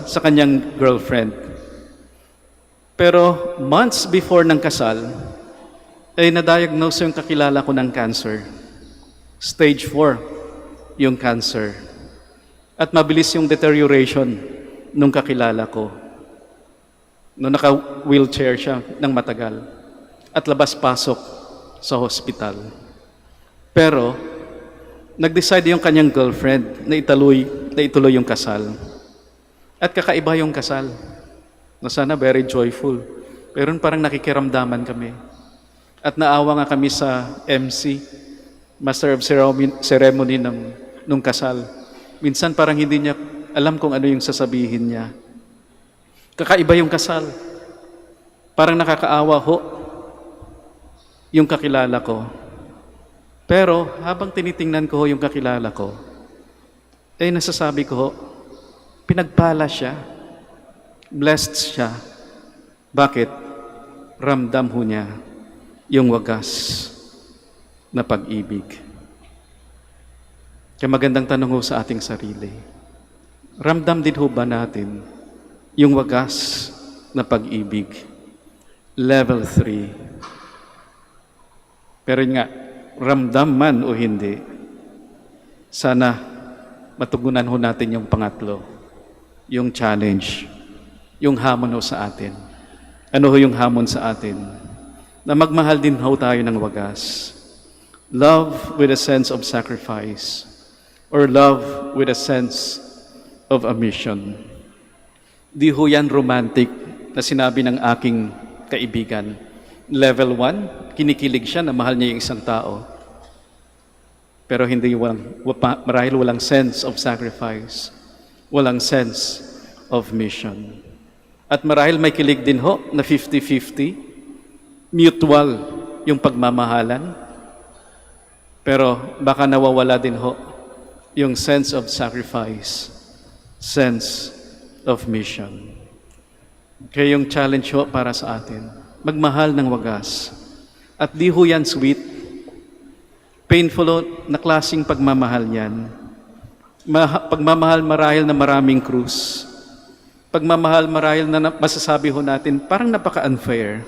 sa kanyang girlfriend. Pero months before ng kasal, ay na-diagnose yung kakilala ko ng cancer. Stage 4 yung cancer. At mabilis yung deterioration nung kakilala ko. Nung naka-wheelchair siya ng matagal. At labas-pasok sa hospital. Pero, nag-decide yung kanyang girlfriend na ituloy yung kasal. At kakaiba yung kasal. Na sana very joyful. Pero parang nakikiramdaman kami. At naawa nga kami sa MC, Master of Ceremony nung kasal. Minsan parang hindi niya alam kung ano yung sasabihin niya. Kakaiba yung kasal. Parang nakakaawa ho yung kakilala ko. Pero habang tinitingnan ko ho yung kakilala ko, ay nasasabi ko ho, pinagpala siya, blessed siya. Bakit? Ramdam ho niya yung wagas na pag-ibig. Kaya magandang tanong ho sa ating sarili. Ramdam din ho ba natin yung wagas na pag-ibig. Level 3. Pero yun nga, ramdam man o hindi, sana matugunan ho natin yung pangatlo, yung challenge, yung hamon ho sa atin. Ano ho yung hamon sa atin? Na magmahal din ho tayo ng wagas. Love with a sense of sacrifice, or love with a sense of a mission. Di ho yan romantic na sinabi ng aking kaibigan. Level 1, kinikilig siya na mahal niya yung isang tao. Pero marahil walang sense of sacrifice, walang sense of mission. At marahil may kilig din ho na 50-50, mutual yung pagmamahalan, pero baka nawawala din ho yung sense of sacrifice, sense of mission. Kaya yung challenge ho para sa atin, magmahal ng wagas. At di ho yan sweet. Painful ho na klaseng pagmamahal yan. Pagmamahal marahil na maraming krus. Pagmamahal marahil na masasabi ho natin, parang napaka-unfair.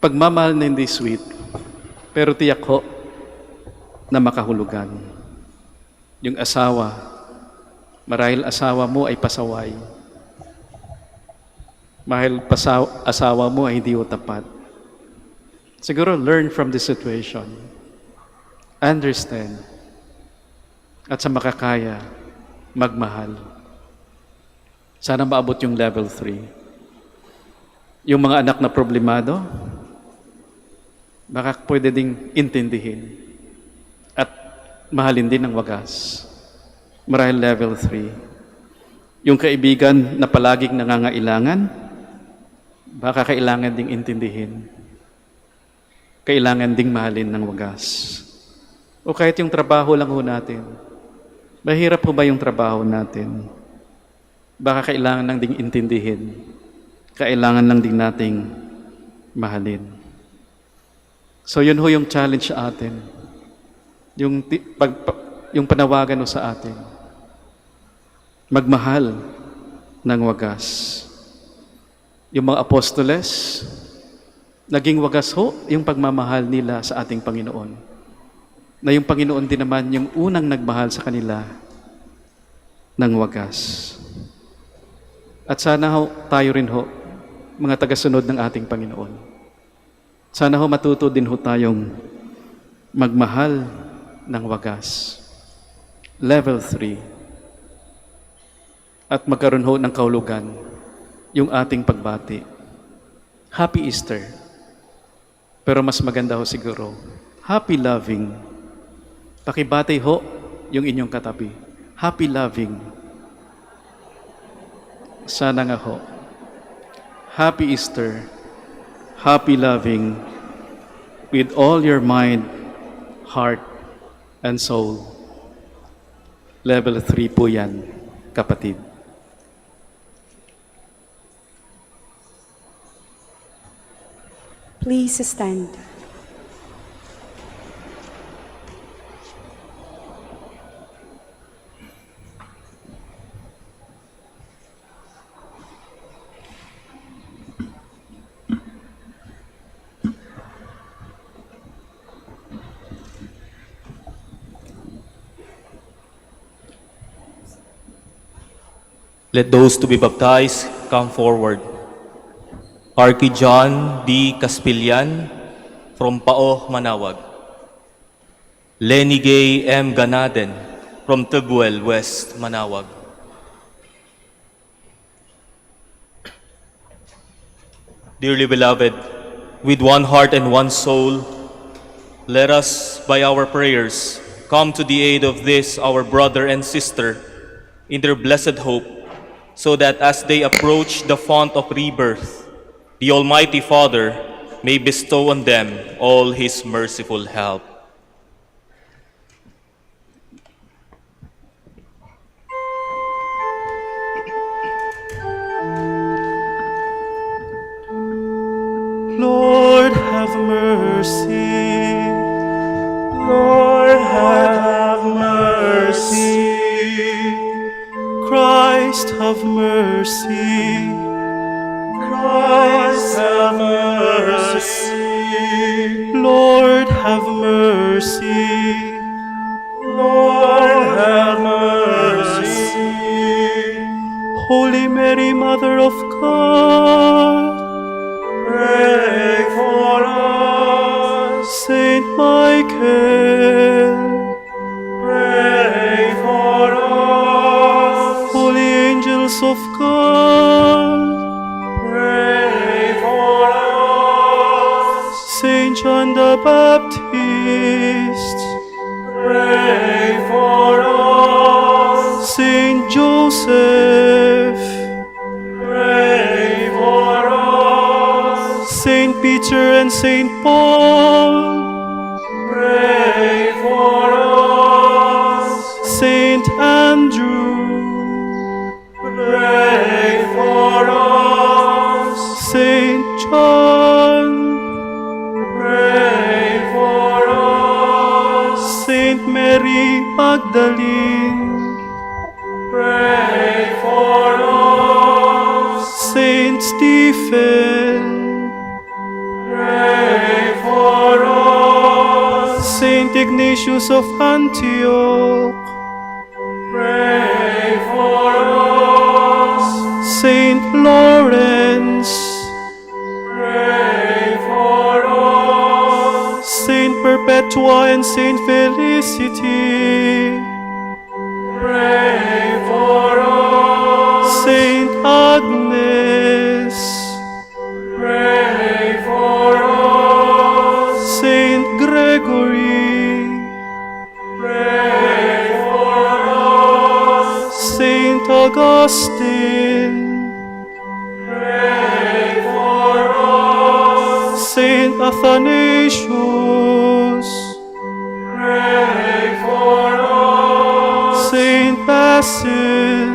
Pagmamahal na hindi sweet, pero tiyak ho na makahulugan. Yung asawa, marahil asawa mo ay pasaway. Marahil asawa mo ay hindi ho tapat. Siguro learn from the situation. Understand. At sa makakaya, magmahal. Sana maabot yung level 3. Yung mga anak na problemado, baka pwede ding intindihin at mahalin din ng wagas. Marahil level 3. Yung kaibigan na palaging nangangailangan, baka kailangan ding intindihin. Kailangan ding mahalin ng wagas. O kahit yung trabaho lang ho natin. Mahirap ho ba yung trabaho natin? Baka kailangan lang ding intindihin. Kailangan lang din nating mahalin. So yun ho yung challenge sa atin. Yung panawagan ho sa atin. Magmahal ng wagas. Yung mga apostoles, naging wagas ho yung pagmamahal nila sa ating Panginoon. Na yung Panginoon din naman yung unang nagmahal sa kanila ng wagas. At sana ho, tayo rin ho, mga tagasunod ng ating Panginoon. Sana ho matuto din ho tayong magmahal ng wagas. Level 3. At magkaroon ho ng kahulugan yung ating pagbati. Happy Easter. Pero mas maganda ho siguro, happy loving. Pakibati ho yung inyong katabi. Happy loving. Sana nga ho. Happy Easter. Happy loving with all your mind, heart, and soul. Level 3 po yan, kapatid. Please stand. Let those to be baptized come forward. Arky John D. Caspillan from Pao, Manaoag. Lenny Gay M. Ganaden from Teguel, West, Manaoag. Dearly beloved, with one heart and one soul, let us, by our prayers, come to the aid of this, our brother and sister, in their blessed hope, so that as they approach the font of rebirth, the Almighty Father may bestow on them all His merciful help. Lord, have mercy. Lord, have mercy. Christ, have have mercy. Christ, have mercy. Lord, have mercy. Lord, have mercy. Holy Mary, Mother of God, Pray for us. Saint Michael, Pray for us. holy angels of God, Pray for us. Saint John the Baptist, Pray for us. Saint Joseph, Pray for us. Saint Peter and Saint Paul, Pray for us. Saint Andrew, Pray for us. Saint John, Pray for us. Saint Mary Magdalene, Pray for us. Saint Stephen, Pray for us. Saint Ignatius of Antioch, Pray for us. Saint Lawrence, Pray for us. Saint Perpetua and Saint Felicity, Pray for us. Saint Agnes, Pray for us. Saint Gregory, Pray for us. Saint Augustine, Pray for us. Saint Athanasius, Pray for us. Saint Basil,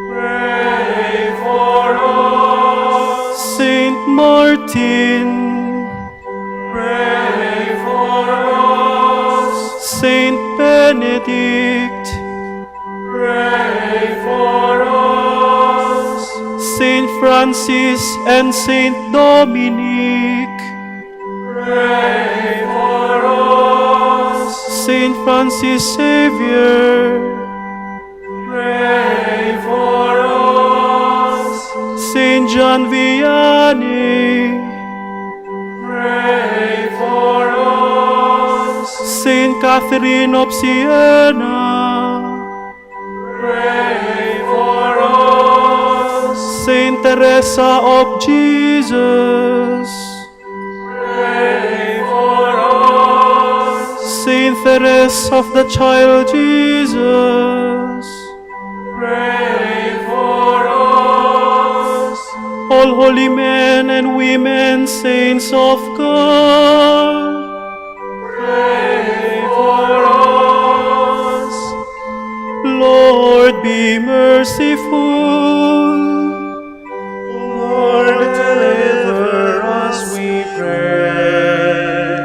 Pray for us. Saint Martin, Pray for us. Saint Benedict, Pray for us. Saint Francis and Saint Dominic, Pray for us. Saint Francis Xavier, Pray for us. Saint John Vianney, Pray for us. Saint Catherine of Siena, Pray for us. Saint Teresa of Jesus, Pray for us. Saint Therese of the Child Jesus, Pray for us. all holy men and women, saints of God, Pray for us. Lord, be merciful. Lord, deliver us, we pray.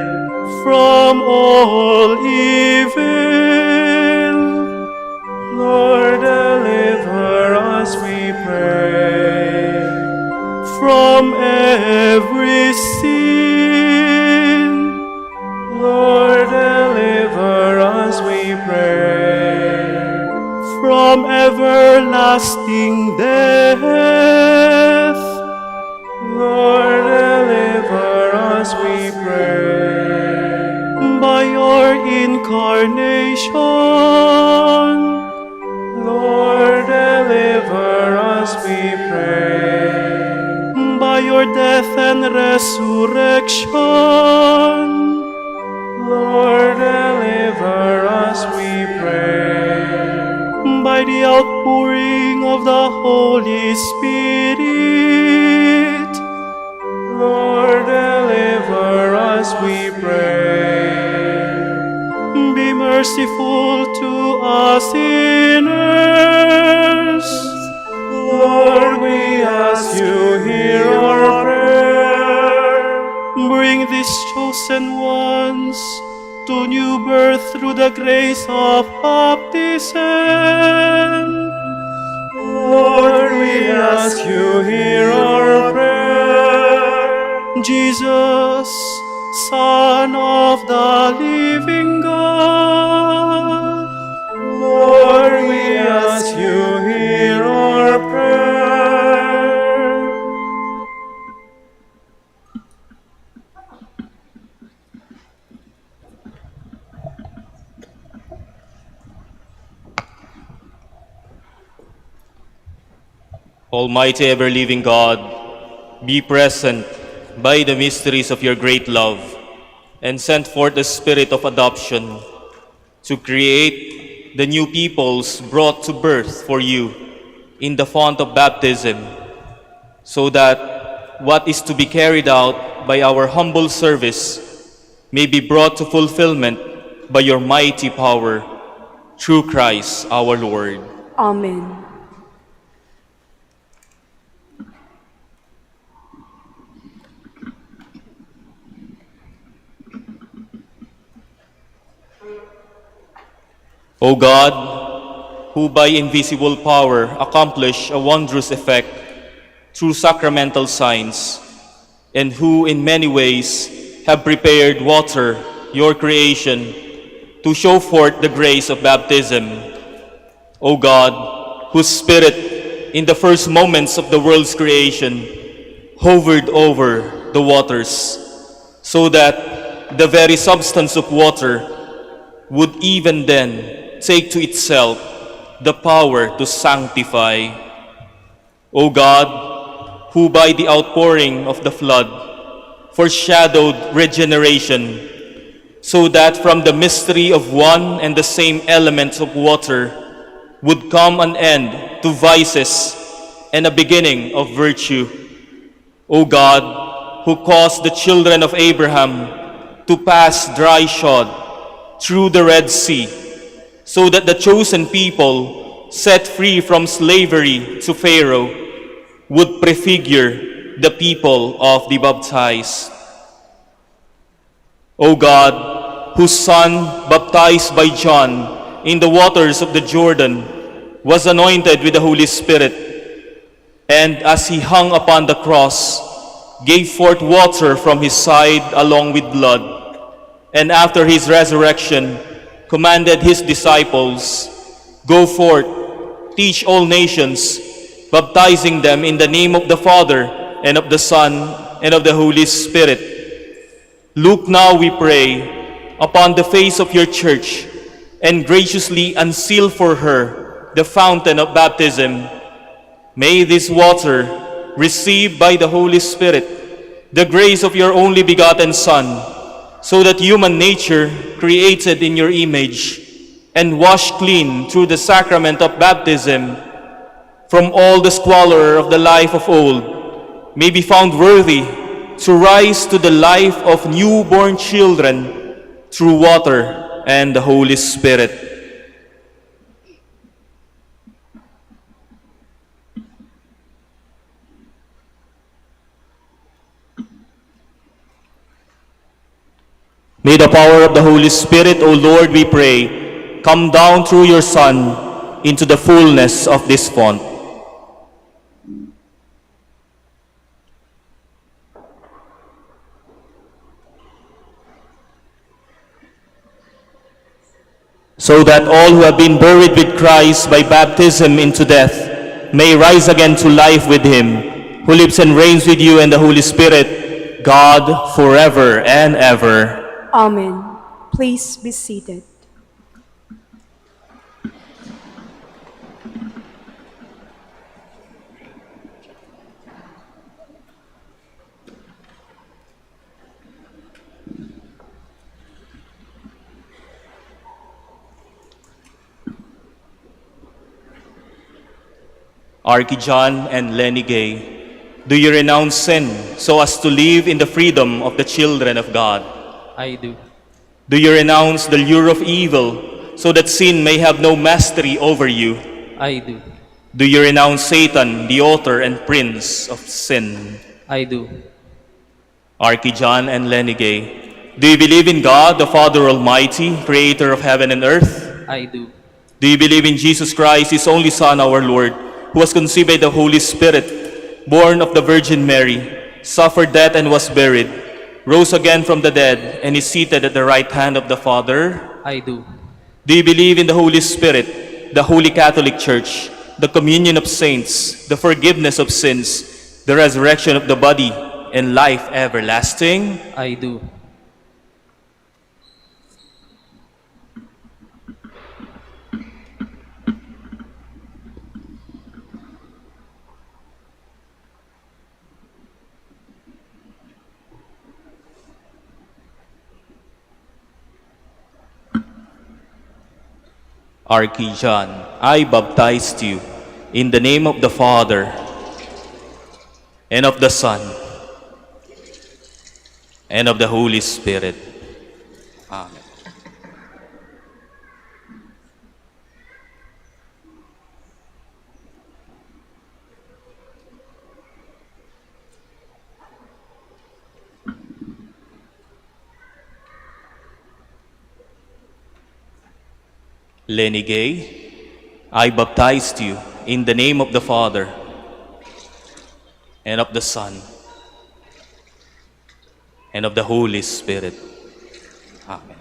From all evil, Lord, deliver us, we pray. from every sin, Lord, deliver us, we pray. from everlasting death, Lord, deliver us, we pray. by your incarnation, Lord, deliver us, we pray. by your death and resurrection, Lord, deliver us, we pray. by the outpouring of the Holy Spirit, Lord, deliver us, we pray. be merciful to us sinners. Lord, we ask you, hear our prayer. Bring these chosen ones to new birth through the grace of baptism. Lord, we ask you, hear our prayer. Jesus, Son of the living God, Lord, we ask you, hear our prayer. Almighty ever-living God, be present by the mysteries of your great love and send forth the spirit of adoption to create the new peoples brought to birth for you in the font of baptism, so that what is to be carried out by our humble service may be brought to fulfillment by your mighty power, through Christ our Lord. Amen. O God, who by invisible power accomplish a wondrous effect through sacramental signs, and who in many ways have prepared water, your creation, to show forth the grace of baptism. O God, whose Spirit in the first moments of the world's creation hovered over the waters, so that the very substance of water would even then take to itself the power to sanctify. O God, who by the outpouring of the flood foreshadowed regeneration, so that from the mystery of one and the same element of water would come an end to vices and a beginning of virtue. O God, who caused the children of Abraham to pass dry shod through the Red Sea, so that the chosen people, set free from slavery to Pharaoh, would prefigure the people of the baptized. O God, whose Son, baptized by John in the waters of the Jordan, was anointed with the Holy Spirit, and as he hung upon the cross, gave forth water from his side along with blood, and after his resurrection, commanded his disciples, "Go forth, teach all nations, baptizing them in the name of the Father, and of the Son, and of the Holy Spirit." Look now, we pray, upon the face of your church, and graciously unseal for her the fountain of baptism. May this water, received by the Holy Spirit, the grace of your only begotten Son, so that human nature, created in your image, and washed clean through the sacrament of baptism from all the squalor of the life of old, may be found worthy to rise to the life of newborn children through water and the Holy Spirit. May the power of the Holy Spirit, O Lord, we pray, come down through your Son into the fullness of this font. So that all who have been buried with Christ by baptism into death may rise again to life with him, who lives and reigns with you and the Holy Spirit, God, forever and ever. Amen. Please be seated. Archie-John and Lenny Gay, do you renounce sin so as to live in the freedom of the children of God? I do. Do you renounce the lure of evil so that sin may have no mastery over you? I do. Do you renounce Satan, the author and prince of sin? I do. Archie-John and Lenny Gay, do you believe in God, the Father Almighty, creator of heaven and earth? I do. Do you believe in Jesus Christ, his only Son, our Lord, who was conceived by the Holy Spirit, born of the Virgin Mary, suffered death and was buried, rose again from the dead, and is seated at the right hand of the Father. I do. Do you believe in the Holy Spirit, the Holy Catholic Church, the communion of saints, the forgiveness of sins, the resurrection of the body, and life everlasting? I do. Archie-John, I baptized you in the name of the Father, and of the Son, and of the Holy Spirit. Amen. Lenny Gay, I baptized you in the name of the Father, and of the Son, and of the Holy Spirit. Amen.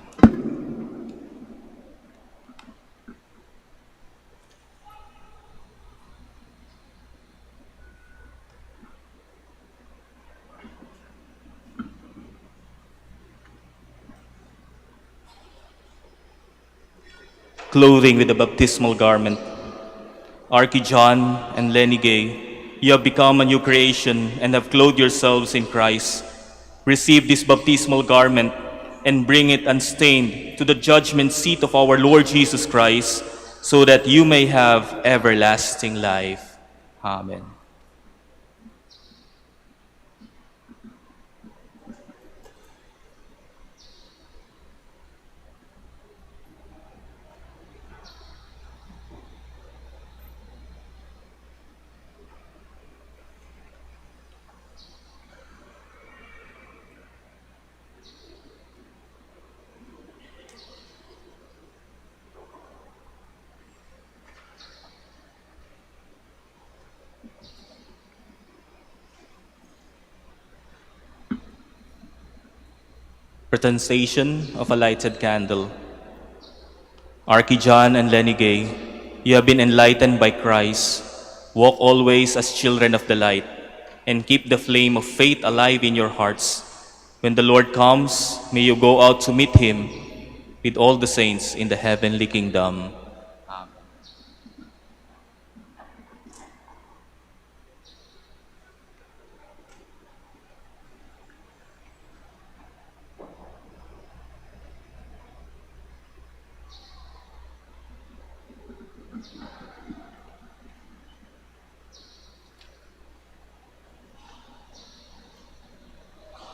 Clothing with the baptismal garment. Archie-John and Lenny Gay, you have become a new creation and have clothed yourselves in Christ. Receive this baptismal garment and bring it unstained to the judgment seat of our Lord Jesus Christ, so that you may have everlasting life. Amen. Presentation of a lighted candle. Archie-John and Lenny Gay, you have been enlightened by Christ. Walk always as children of the light, and keep the flame of faith alive in your hearts. When the Lord comes, may you go out to meet Him with all the saints in the heavenly kingdom.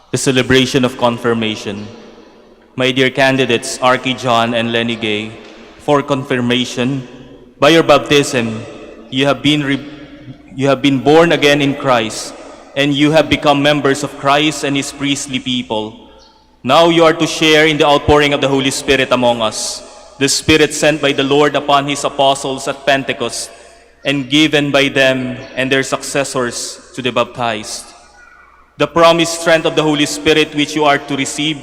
The celebration of confirmation. My dear candidates, Archie-John and Lenny Gay, for confirmation, by your baptism, you have been born again in Christ, and you have become members of Christ and His priestly people. Now you are to share in the outpouring of the Holy Spirit among us, the Spirit sent by the Lord upon His apostles at Pentecost, and given by them and their successors to the baptized. The promised strength of the Holy Spirit which you are to receive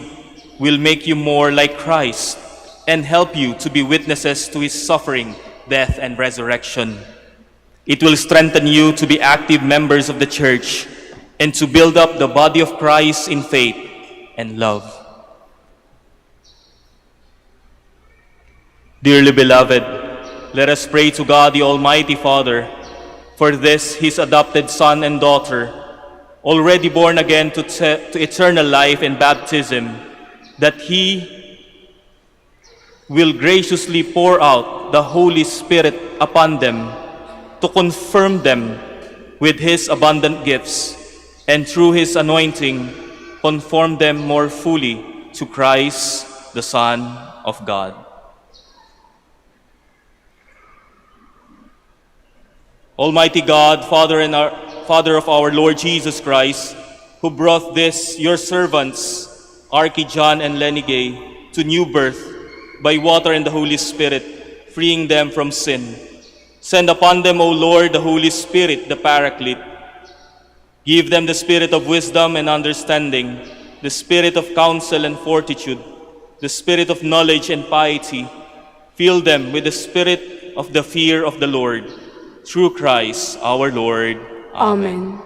will make you more like Christ and help you to be witnesses to His suffering, death, and resurrection. It will strengthen you to be active members of the church and to build up the body of Christ in faith and love. Dearly beloved, let us pray to God the Almighty Father for this, His adopted son and daughter, already born again to eternal life in baptism, that He will graciously pour out the Holy Spirit upon them to confirm them with His abundant gifts, and through His anointing, conform them more fully to Christ, the Son of God. Almighty God, Father of our Lord Jesus Christ, who brought this, your servants, Archie-John and Lenny Gay, to new birth by water and the Holy Spirit, freeing them from sin. Send upon them, O Lord, the Holy Spirit, the Paraclete. Give them the spirit of wisdom and understanding, the spirit of counsel and fortitude, the spirit of knowledge and piety. Fill them with the spirit of the fear of the Lord. Through Christ our Lord. Amen.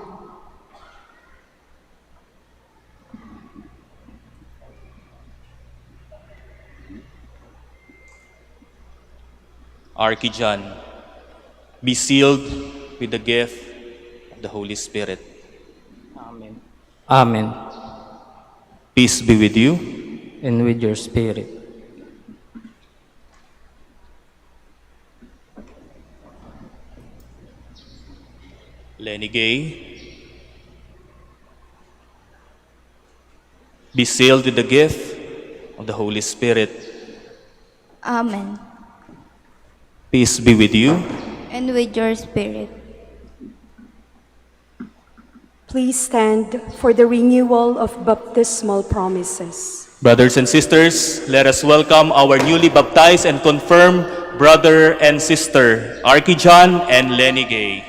Archdeacon, be sealed with the gift of the Holy Spirit. Amen. Amen. Peace be with you. And with your spirit. Lenny Gay, be sealed with the gift of the Holy Spirit. Amen. Peace be with you. And with your spirit. Please stand for the renewal of baptismal promises. Brothers and sisters, let us welcome our newly baptized and confirmed brother and sister, Archdeacon and Lenny Gay.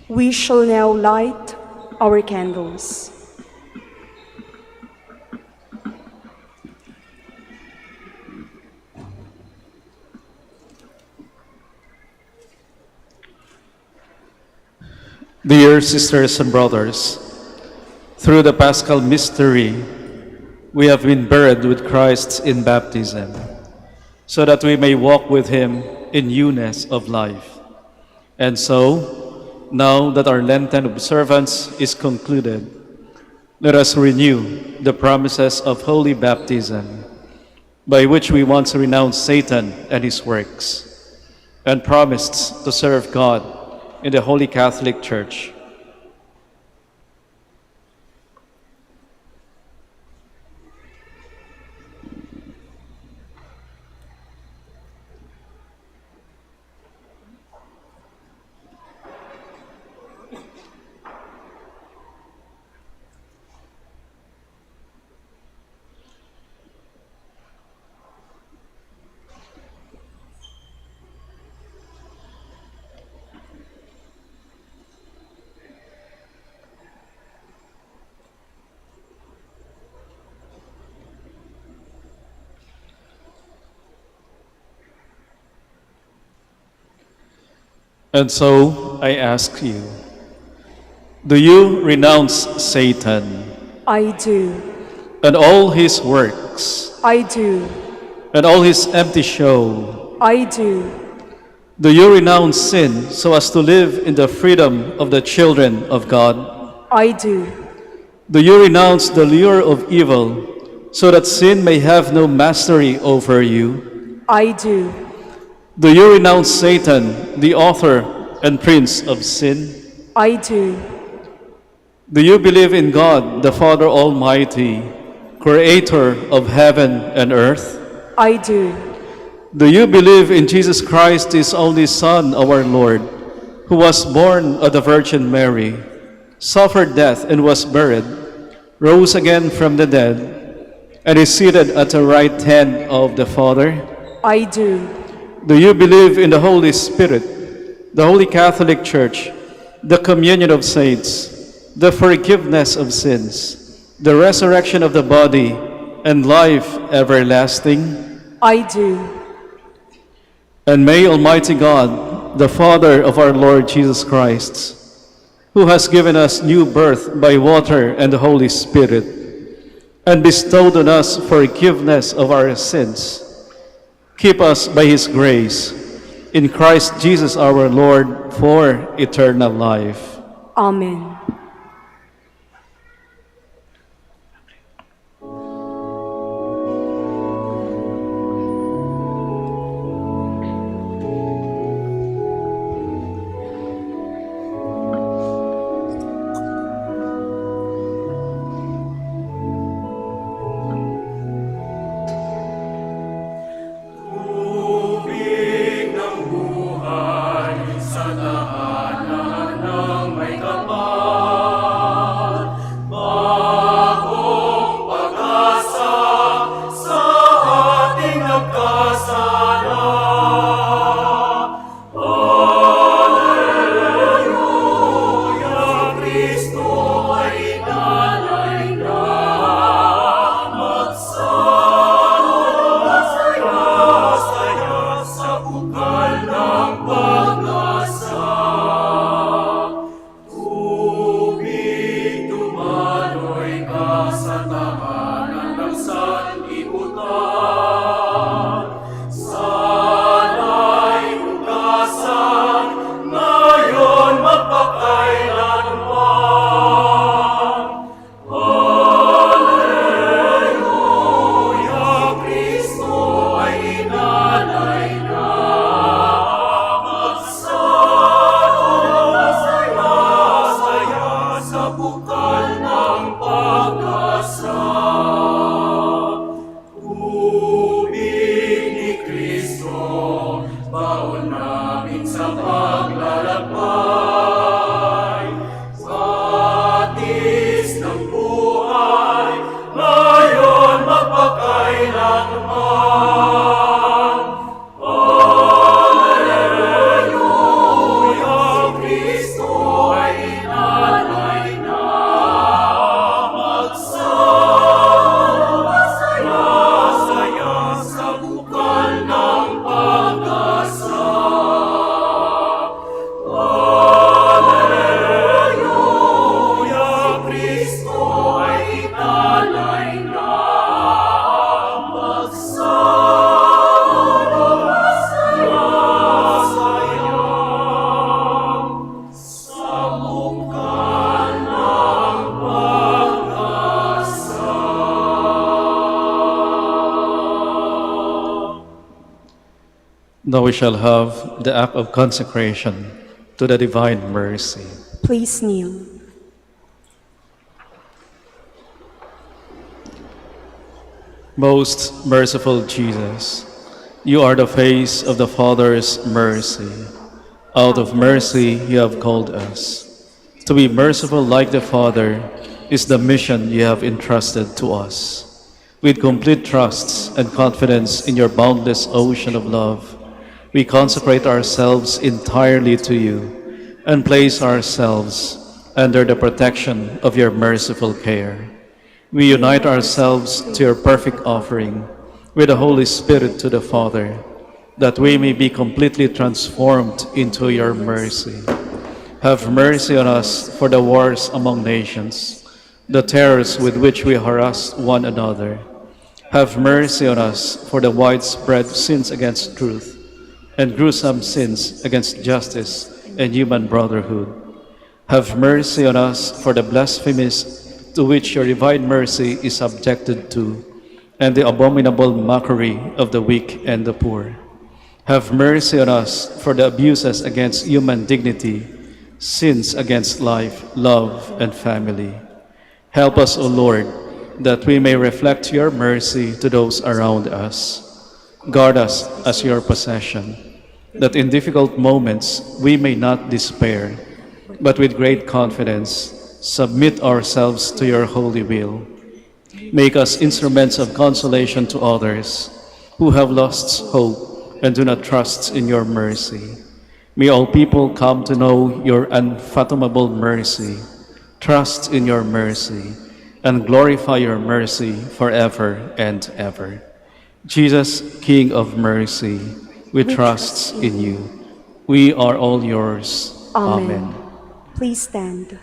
We shall now light our candles. Dear sisters and brothers, through the Paschal mystery, we have been buried with Christ in baptism, so that we may walk with him in newness of life. And so, now that our Lenten observance is concluded, let us renew the promises of holy baptism, by which we once renounced Satan and his works, and promised to serve God in the Holy Catholic Church. And so I ask you, do you renounce Satan I do. and all his works I do. and all his empty show? I do. Do you renounce sin so as to live in the freedom of the children of God? I do. Do you renounce the lure of evil so that sin may have no mastery over you? I do. Do you renounce Satan, the author and prince of sin? I do. Do you believe in God, the Father Almighty, creator of heaven and earth? I do. Do you believe in Jesus Christ, his only Son, our Lord, who was born of the Virgin Mary, suffered death and was buried, rose again from the dead, and is seated at the right hand of the Father? I do. Do you believe in the Holy Spirit, the Holy Catholic Church, the communion of saints, the forgiveness of sins, the resurrection of the body, and life everlasting? I do. And may Almighty God, the Father of our Lord Jesus Christ, who has given us new birth by water and the Holy Spirit, and bestowed on us forgiveness of our sins, keep us by his grace in Christ Jesus our Lord for eternal life. Amen. Tubig ng buhay sa tahanan. ng pag-asa. Tubig, dumaloy ka sa tahanan ng sanlibutan. Sana'y hugasan, ngayon magpakailanman. Alleluia, Kristo ay inalay na. Magsaya sa bukal ng pag-asa. Tubig ni Kristo, baon namin sa paglalakbay. Batis ng buhay, ngayon magpakailanman. Alleluia, Kristo ay inalay na. Magsaya sa bukal ng pag-asa. Alleluia, Kristo ay inalay na. Sa bukal ng pag-asa. Now we shall have the act of consecration to the divine mercy. Please kneel. Most merciful Jesus, you are the face of the Father's mercy. Out of mercy you have called us. To be merciful like the Father is the mission you have entrusted to us. With complete trust and confidence in your boundless ocean of love, we consecrate ourselves entirely to you and place ourselves under the protection of your merciful care. We unite ourselves to your perfect offering with the Holy Spirit to the Father, that we may be completely transformed into your mercy. Have mercy on us for the wars among nations, the terrors with which we harass one another. Have mercy on us for the widespread sins against truth and gruesome sins against justice and human brotherhood. Have mercy on us for the blasphemies to which your divine mercy is subjected to, and the abominable mockery of the weak and the poor. Have mercy on us for the abuses against human dignity, sins against life, love, and family. Help us, O Lord, that we may reflect your mercy to those around us. Guard us as your possession, that in difficult moments we may not despair, but with great confidence submit ourselves to your holy will. Make us instruments of consolation to others who have lost hope and do not trust in your mercy. May all people come to know your unfathomable mercy, trust in your mercy, and glorify your mercy forever and ever. Jesus, King of mercy, we trust in you. We are all yours. Amen. Please stand.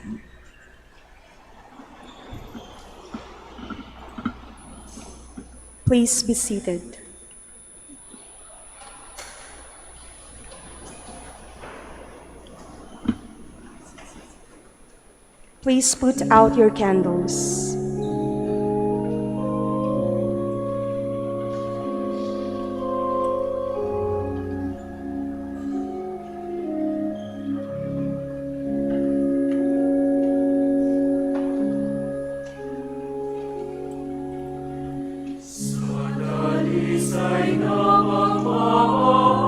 Please be seated. Please put out your candles. Dalisay na pagmamahal,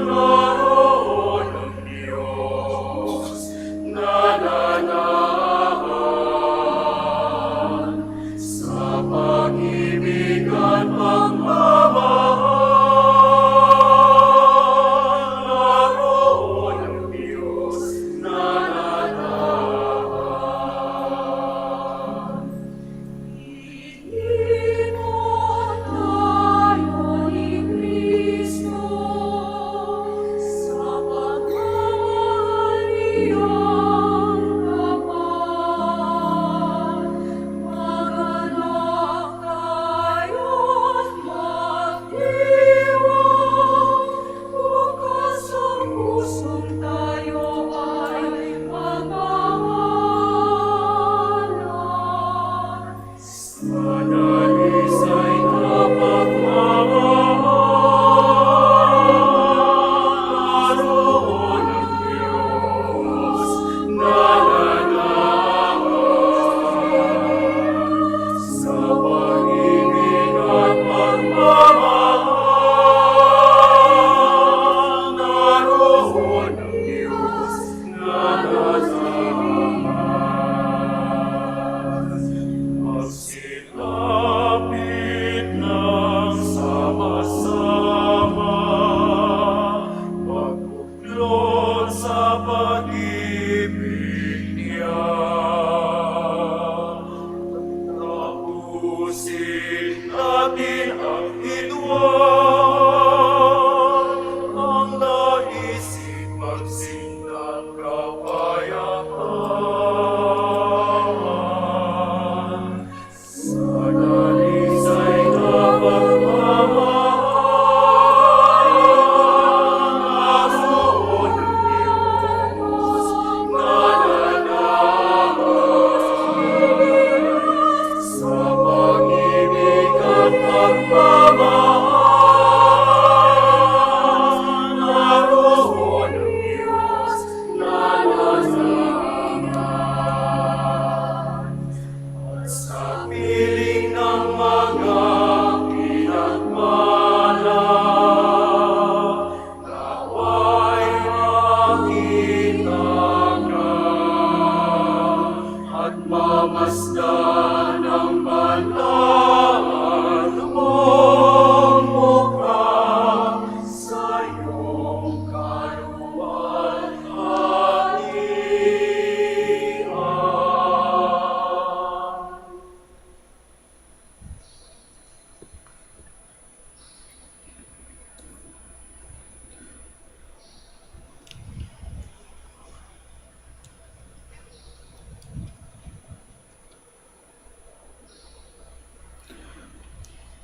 naroon ang Diyos, nananahan.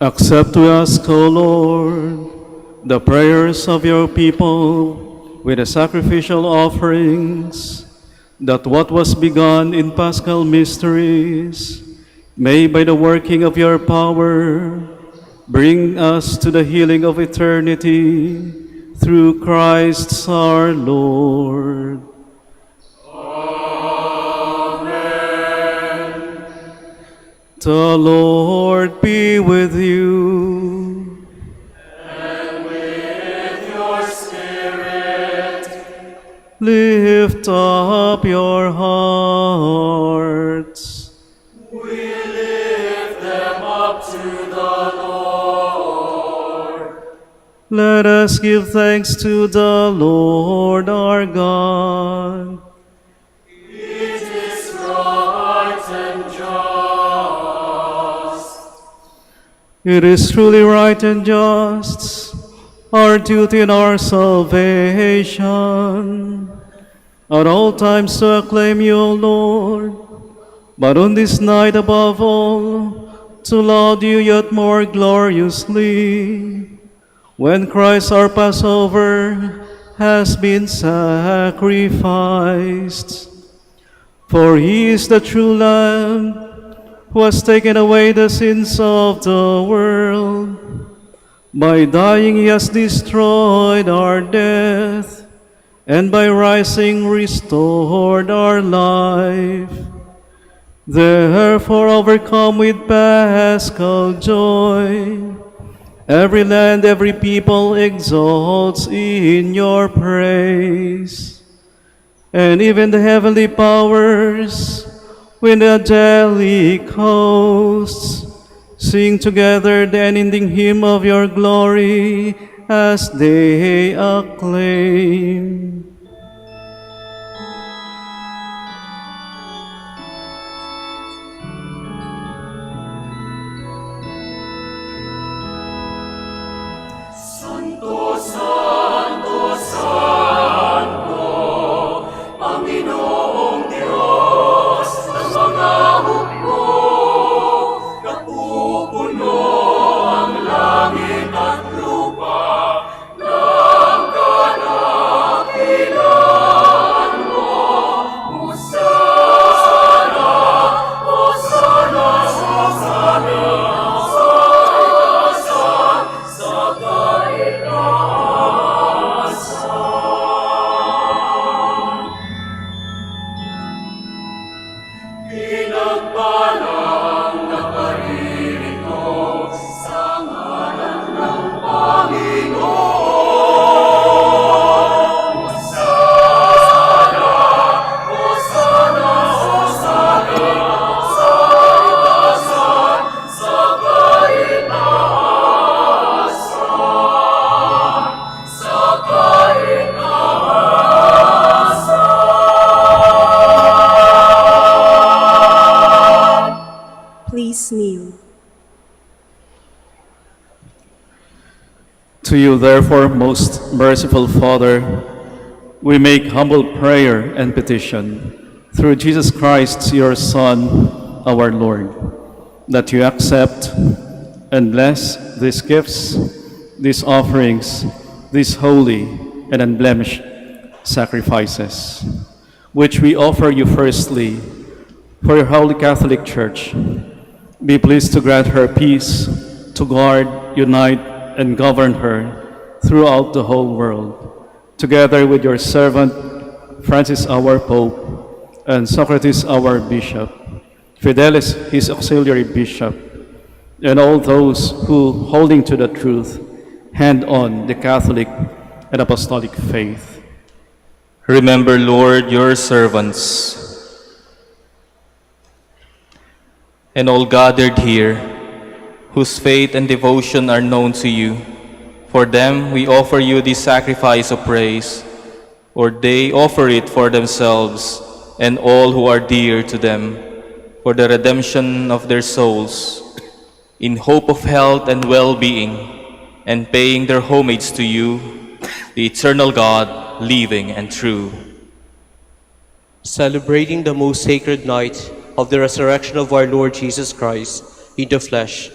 Accept to ask, O Lord, the prayers of your people with the sacrificial offerings, that what was begun in Paschal mysteries may, by the working of your power, bring us to the healing of eternity through Christ our Lord. The Lord be with you. And with your spirit. Lift up your hearts. We lift them up to the Lord. Let us give thanks to the Lord our God. It is right and just. It is truly right and just, our duty and our salvation, at all times to acclaim you, O Lord, but on this night above all, to laud you yet more gloriously, when Christ our Passover has been sacrificed. For he is the true Lamb who has taken away the sins of the world. By dying he has destroyed our death, and by rising restored our life. Therefore, overcome with paschal joy, every land, every people exalts in your praise. And even the heavenly powers, with the angelic hosts, sing together the unending hymn of your glory as they acclaim. Santo, Santo, Santo, Panginoong Diyos ng mga hukbo, napupuno ang langit at lupa ng kadakilaan mo. Hosana, Hosana, Hosana, sa kaitaasan. Pinagpalang naparirito sa ngalan ng Panginoon. Hosana, Hosana, Hosana, sa itasan, sa kaitaasan, sa kaitaasan. Please kneel. To you, therefore, most merciful Father, we make humble prayer and petition through Jesus Christ, your Son, our Lord, that you accept and bless these gifts, these offerings, these holy and unblemished sacrifices, which we offer you firstly for your Holy Catholic Church. Be pleased to grant her peace, to guard, unite, and govern her throughout the whole world, together with your servant, Francis our Pope, and Socrates our Bishop, Fidelis his auxiliary bishop, and all those who, holding to the truth, hand on the Catholic and Apostolic faith. Remember, Lord, your servants and all gathered here, whose faith and devotion are known to you. For them, we offer you this sacrifice of praise, or they offer it for themselves and all who are dear to them, for the redemption of their souls, in hope of health and well-being, and paying their homage to you, the eternal God, living and true. Celebrating the most sacred night of the resurrection of our Lord Jesus Christ in the flesh,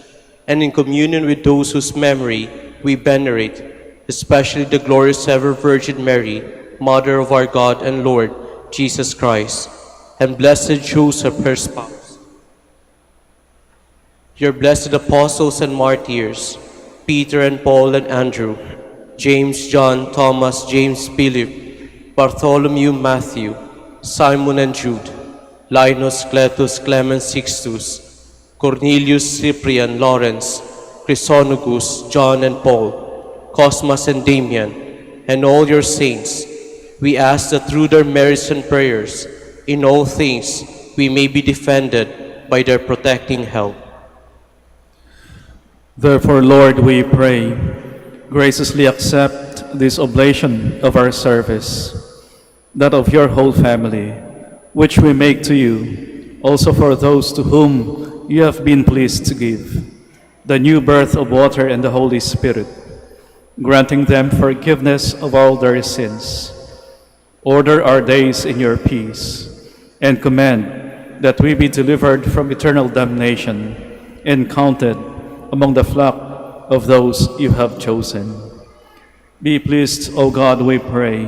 and in communion with those whose memory we venerate, especially the glorious ever Virgin Mary, Mother of our God and Lord Jesus Christ, and blessed Joseph, her spouse, your blessed apostles and martyrs, Peter and Paul and Andrew, James, John, Thomas, James, Philip, Bartholomew, Matthew, Simon and Jude, Linus, Cletus, Clement, Sixtus, Cornelius, Cyprian, Lawrence, Chrysonogus, John and Paul, Cosmas and Damian, and all your saints, we ask that through their merits and prayers, in all things we may be defended by their protecting help. Therefore, Lord, we pray, graciously accept this oblation of our service, that of your whole family, which we make to you, also for those to whom you have been pleased to give the new birth of water and the Holy Spirit, granting them forgiveness of all their sins. Order our days in your peace, and command that we be delivered from eternal damnation and counted among the flock of those you have chosen. Be pleased, O God, we pray,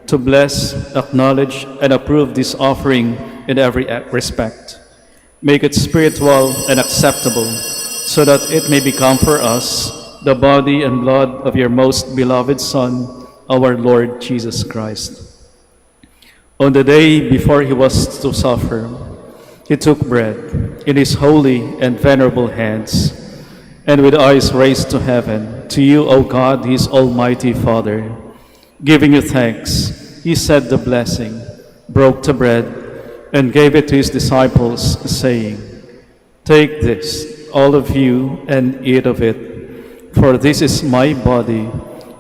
to bless, acknowledge, and approve this offering in every respect. Make it spiritual and acceptable, so that it may become for us the body and blood of your most beloved Son, our Lord Jesus Christ. On the day before he was to suffer, he took bread in his holy and venerable hands, and with eyes raised to heaven, to you, O God, his almighty Father, giving you thanks, he said the blessing, broke the bread, and gave it to his disciples, saying, "Take this, all of you, and eat of it, for this is my body,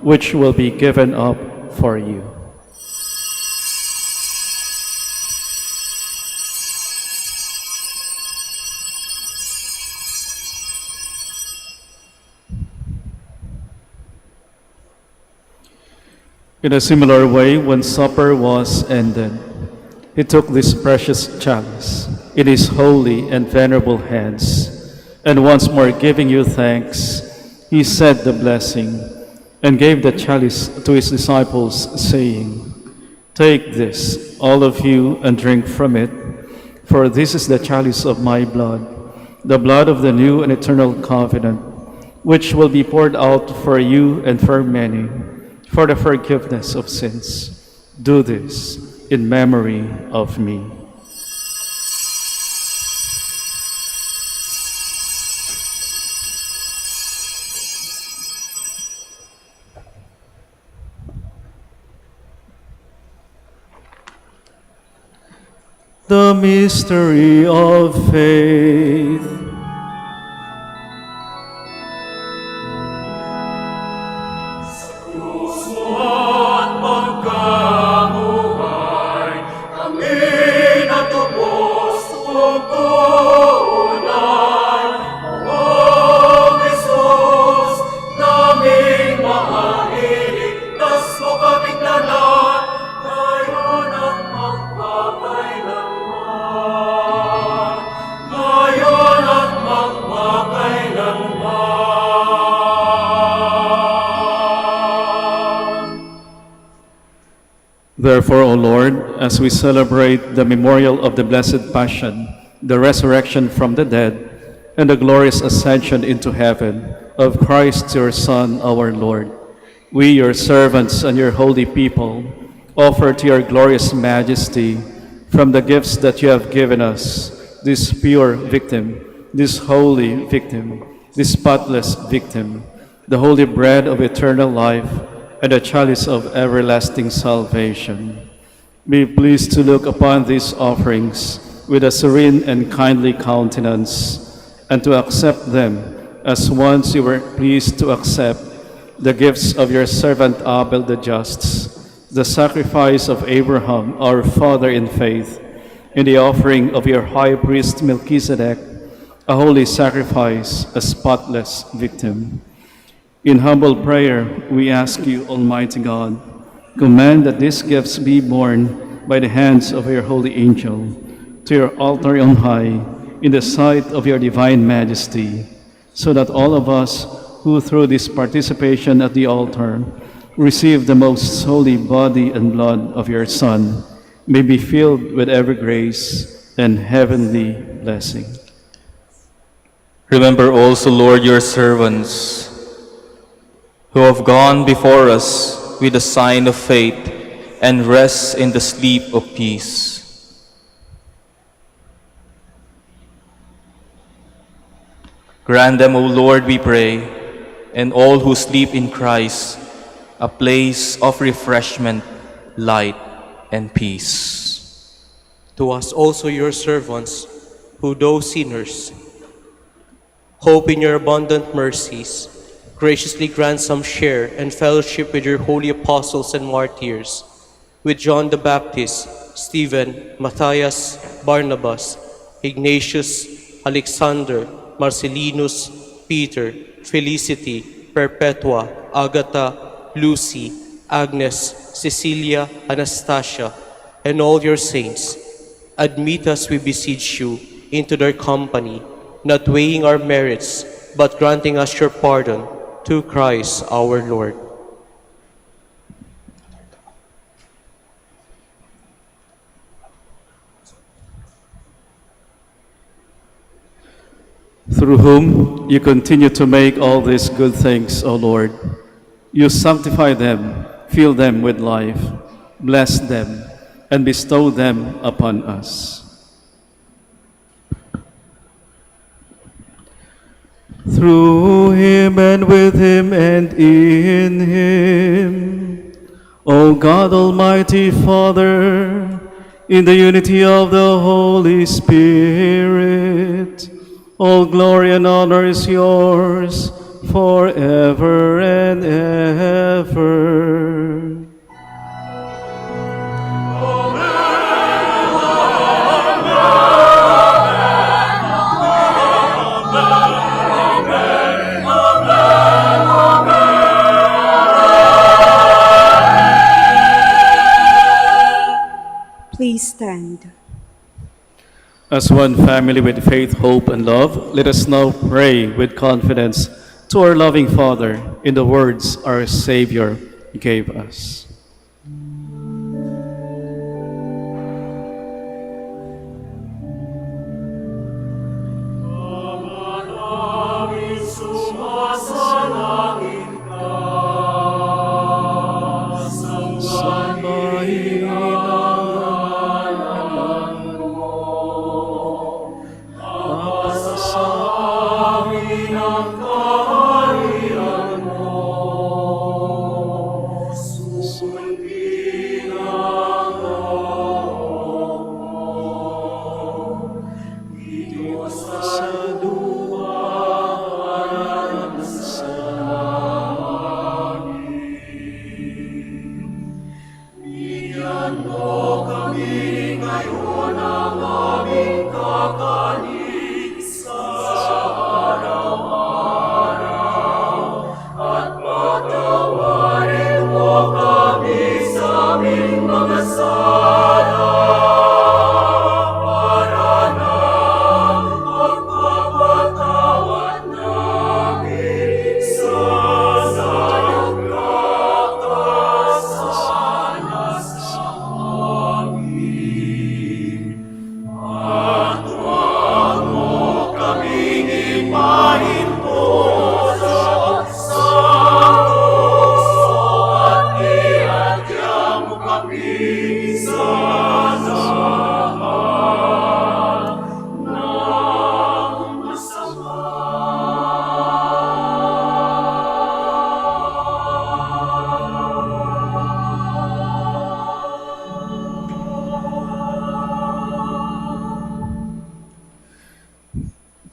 which will be given up for you." In a similar way, when supper was ended, he took this precious chalice in his holy and venerable hands, and once more giving you thanks, he said the blessing, and gave the chalice to his disciples, saying, "Take this, all of you, and drink from it, for this is the chalice of my blood, the blood of the new and eternal covenant, which will be poured out for you and for many, for the forgiveness of sins. Do this in memory of me." The mystery of faith. Therefore, O Lord, as we celebrate the memorial of the Blessed Passion, the resurrection from the dead, and the glorious ascension into heaven of Christ your Son, our Lord, we, your servants and your holy people, offer to your glorious majesty, from the gifts that you have given us, this pure victim, this holy victim, this spotless victim, the holy bread of eternal life, and the chalice of everlasting salvation. Be pleased to look upon these offerings with a serene and kindly countenance, and to accept them as once you were pleased to accept the gifts of your servant Abel the just, the sacrifice of Abraham, our father in faith, and the offering of your high priest Melchizedek, a holy sacrifice, a spotless victim. In humble prayer, we ask you, Almighty God, command that these gifts be borne by the hands of your holy angel to your altar on high in the sight of your divine majesty, so that all of us who through this participation at the altar receive the most holy body and blood of your Son may be filled with every grace and heavenly blessing. Remember also, Lord, your servants who have gone before us with a sign of faith and rest in the sleep of peace. Grant them, O Lord, we pray, and all who sleep in Christ, a place of refreshment, light, and peace. To us also, your servants, who though sinners, hope in your abundant mercies, graciously grant some share and fellowship with your holy apostles and martyrs, with John the Baptist, Stephen, Matthias, Barnabas, Ignatius, Alexander, Marcellinus, Peter, Felicity, Perpetua, Agatha, Lucy, Agnes, Cecilia, Anastasia, and all your saints. Admit us, we beseech you, into their company, not weighing our merits, but granting us your pardon, through Christ our Lord. Through whom you continue to make all these good things, O Lord. You sanctify them, fill them with life, bless them, and bestow them upon us. Through him and with him and in him, O God, Almighty Father, in the unity of the Holy Spirit, all glory and honor is yours forever and ever. Please stand. As one family with faith, hope, and love, let us now pray with confidence to our loving Father in the words our Savior gave us.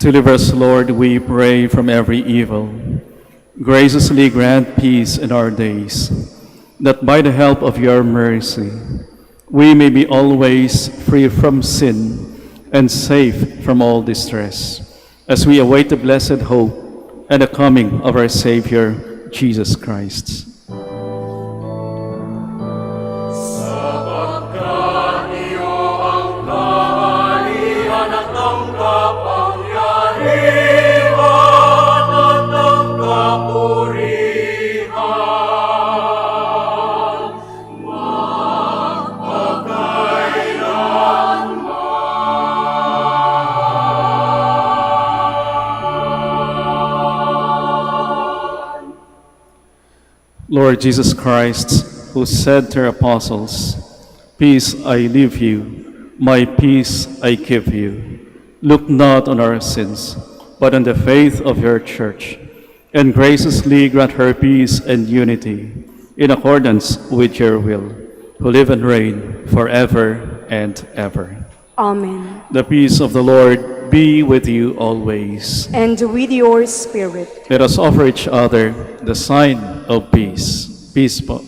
Deliver us, Lord, we pray, from every evil. Graciously grant peace in our days, that by the help of your mercy, we may be always free from sin and safe from all distress, as we await the blessed hope and the coming of our Savior, Jesus Christ. Viva! Lord Jesus Christ, who said to your apostles, "Peace I leave you, my peace I give you," look not on our sins, but on the faith of your church, and graciously grant her peace and unity, in accordance with your will, who live and reign forever and ever. Amen. The peace of the Lord be with you always. And with your spirit. Let us offer each other the sign of peace. Peace po.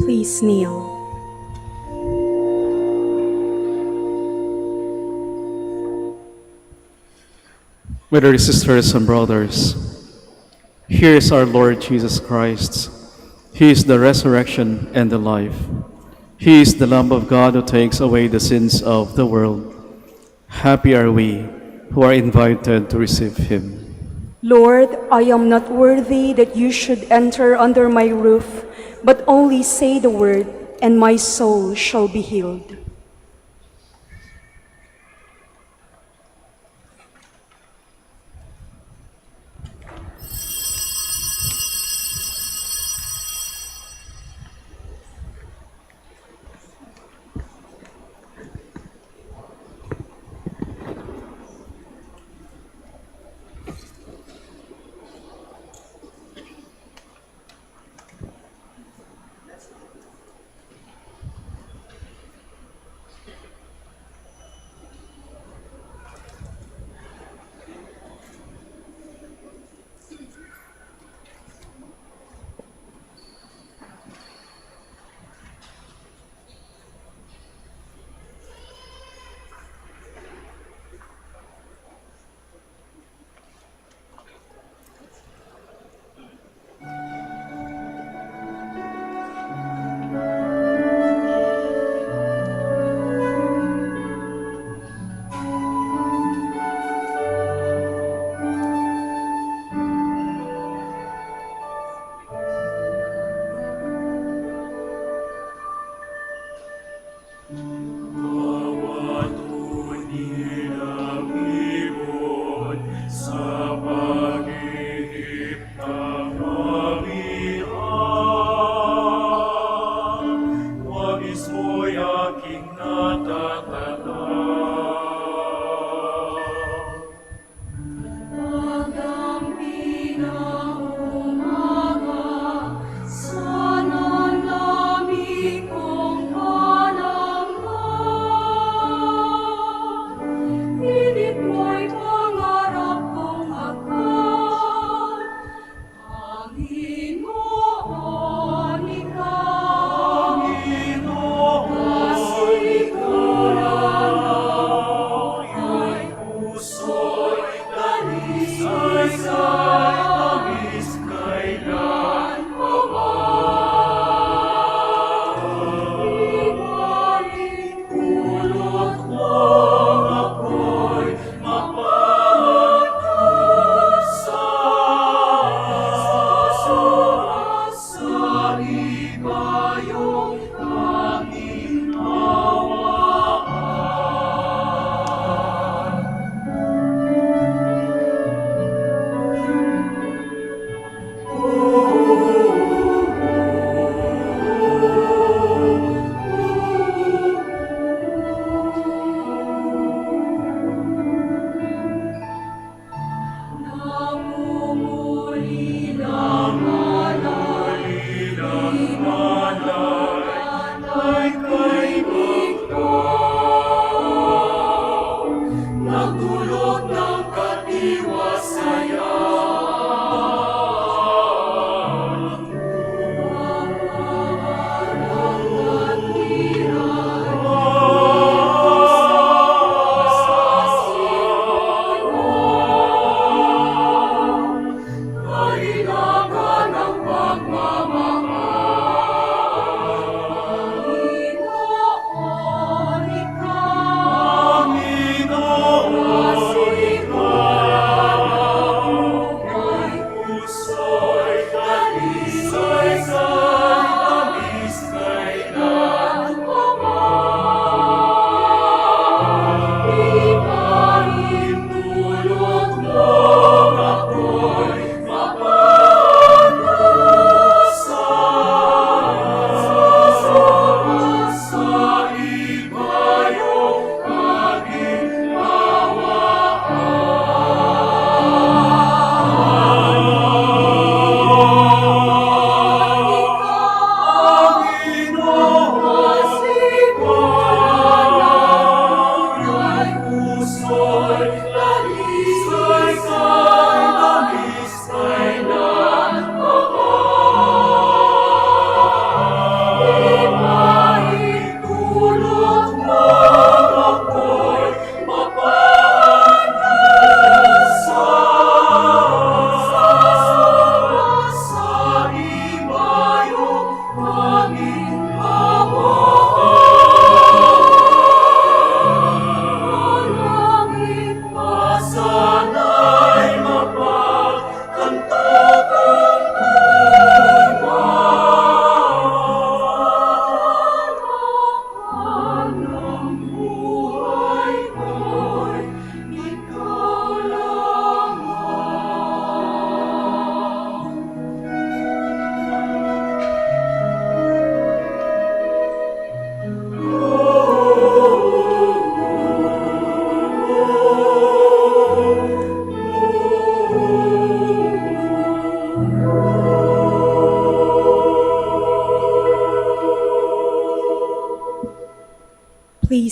Please kneel. My dear sisters and brothers, here is our Lord Jesus Christ. He is the resurrection and the life. He is the Lamb of God who takes away the sins of the world. Happy are we who are invited to receive him. Lord, I am not worthy that you should enter under my roof, but only say the word, and my soul shall be healed.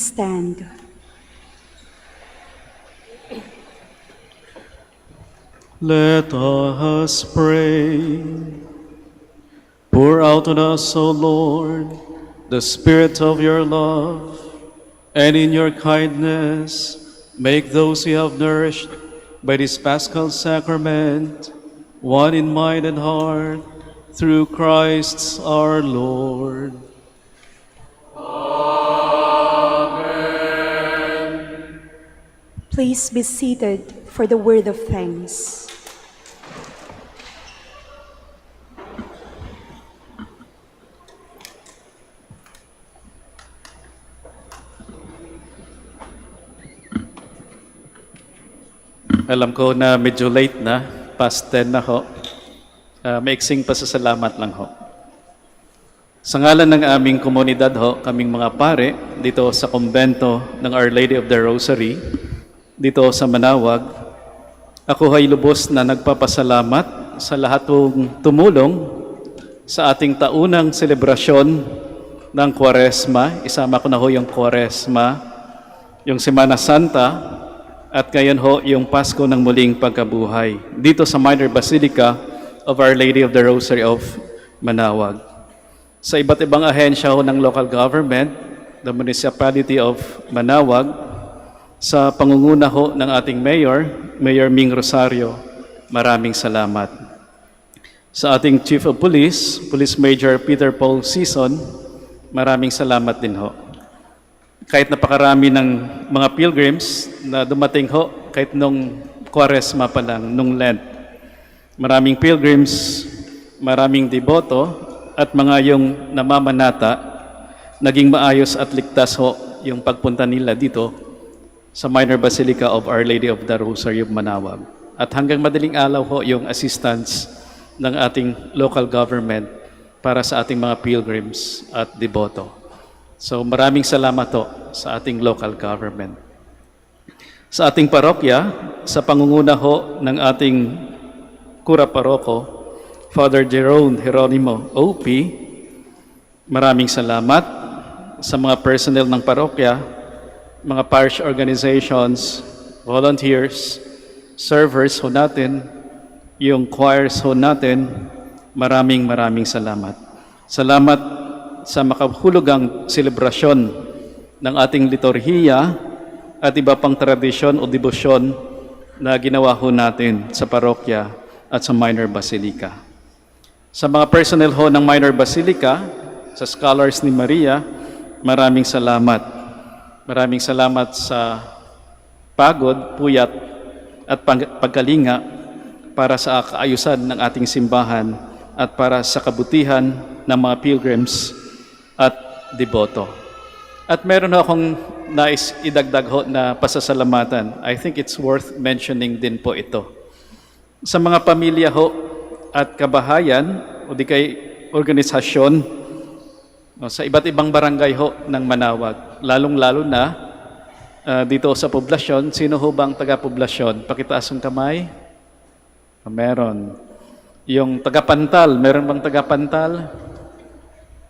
Please stand. Let us pray. Pour out on us, O Lord, the Spirit of your love, and in your kindness make those you have nourished by this Paschal sacrament one in mind and heart, through Christ our Lord. Please be seated for the word of thanks. Alam ko na medyo late na, past 10 na ho. Maiksing pasasalamat lang ho. Sa ngalan ng aming komunidad ho, kaming mga pare dito sa kumbento ng Our Lady of the Rosary, dito sa Manaoag, ako ay lubos na nagpapasalamat sa lahat ng tumulong sa ating taunang selebrasyon ng Kwaresma. Isama ko na ho yung Kwaresma, yung Semana Santa, at ngayon ho yung Pasko ng muling pagkabuhay dito sa Minor Basilica of Our Lady of the Rosary of Manaoag. Sa iba't ibang ahensya ho ng local government, the Municipality of Manaoag, sa pangunguna ho ng ating Mayor, Mayor Ming Rosario, maraming salamat. Sa ating Chief of Police, Police Major Peter Paul Sison, maraming salamat din ho. Kahit napakarami ng mga pilgrims na dumating ho, kahit nung Kwaresma pa lang, nung Lent. Maraming pilgrims, maraming deboto, at mga yung namamanata, naging maayos at ligtas ho yung pagpunta nila dito sa Minor Basilica of Our Lady of the Rosary of Manaoag. At hanggang madaling araw ho yung assistance ng ating local government para sa ating mga pilgrims at deboto. So maraming salamat ho sa ating local government. Sa ating parokya, sa pangunguna ho ng ating Kura Paroko, Father Jerome Geronimo OP, maraming salamat sa mga personnel ng parokya, mga parish organizations, volunteers, servers ho natin, yung choirs ho natin, maraming salamat. Salamat sa makahulugang selebrasyon ng ating liturhiya at iba pang tradisyon o debosyon na ginawa ho natin sa parokya at sa Minor Basilica. Sa mga personnel ho ng Minor Basilica, sa scholars ni Maria, maraming salamat. Maraming salamat sa pagod, puyat at pagkalinga para sa kaayusan ng ating simbahan at para sa kabutihan ng mga pilgrims at deboto. At meron akong nais idagdag ho na pasasalamatan. I think it's worth mentioning din po ito. Sa mga pamilya ho at kabahayan o di kay organisasyon sa iba't ibang barangay ho ng Manaoag, lalong-lalo na dito sa poblasyon. Sino ho bang taga-poblasyon? Pakitaas ang kamay. Meron. Yung taga-Pantal, meron bang taga-Pantal?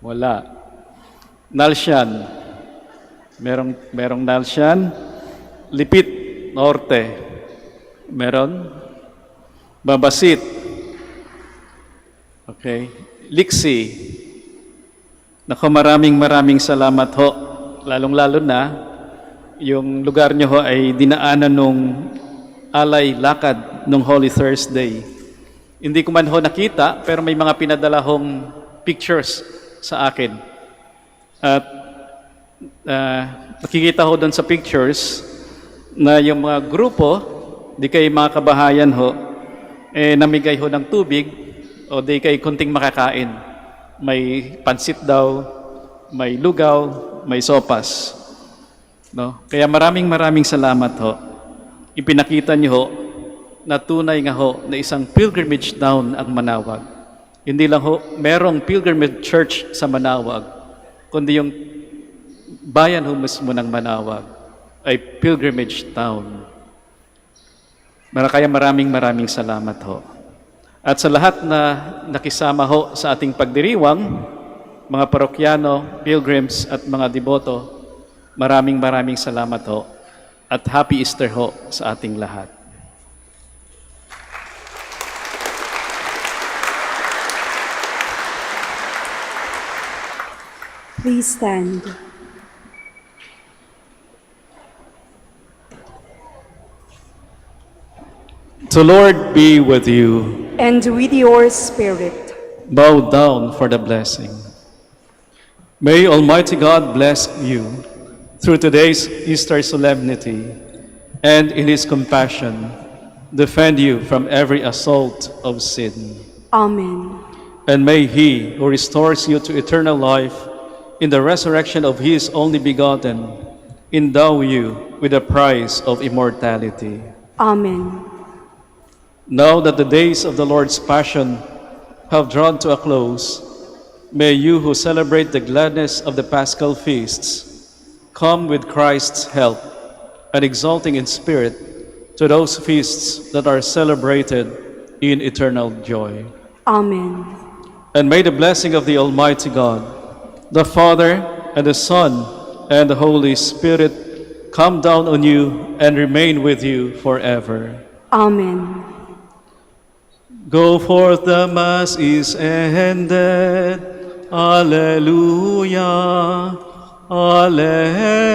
Wala. Nalsyan. Merong Nalsyan. Lipit, Norte. Meron. Babasit. Okay. Liksi. Naku, maraming salamat ho. Lalong-lalo na, yung lugar nyo ho ay dinaanan nung alay lakad nung Holy Thursday. Hindi ko man ho nakita, pero may mga pinadala hong pictures sa akin. At nakikita ho doon sa pictures na yung mga grupo, di kay mga kabahayan ho, namigay ho ng tubig o di kay kunting makakain. May pansit daw, may lugaw, may sopas. No? Kaya maraming salamat ho. Ipinakita niyo ho na tunay nga ho na isang pilgrimage town ang Manaoag. Hindi lang ho, merong pilgrimage church sa Manaoag, kundi yung bayan ho mismo ng Manaoag ay pilgrimage town. Kaya maraming salamat ho. At sa lahat na nakisama ho sa ating pagdiriwang, mga parokyano, pilgrims at mga deboto, Maraming salamat ho at Happy Easter ho sa ating lahat. Please stand. The Lord be with you. And with your spirit. Bow down for the blessing. May Almighty God bless you through today's Easter solemnity, and in His compassion defend you from every assault of sin. Amen. And may He who restores you to eternal life in the resurrection of His only begotten endow you with the prize of immortality. Amen. Now that the days of the Lord's Passion have drawn to a close, may you who celebrate the gladness of the Paschal feasts come with Christ's help and exulting in spirit to those feasts that are celebrated in eternal joy. Amen. And may the blessing of the Almighty God, the Father and the Son and the Holy Spirit come down on you and remain with you forever. Amen. Go forth, the Mass is ended. Alleluia, alleluia.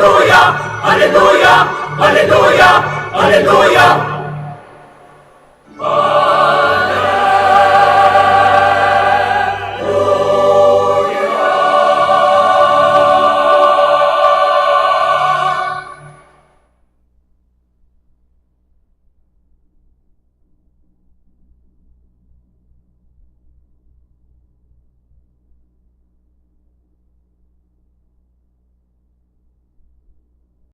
Hallelujah! Hallelujah! Hallelujah! Hallelujah!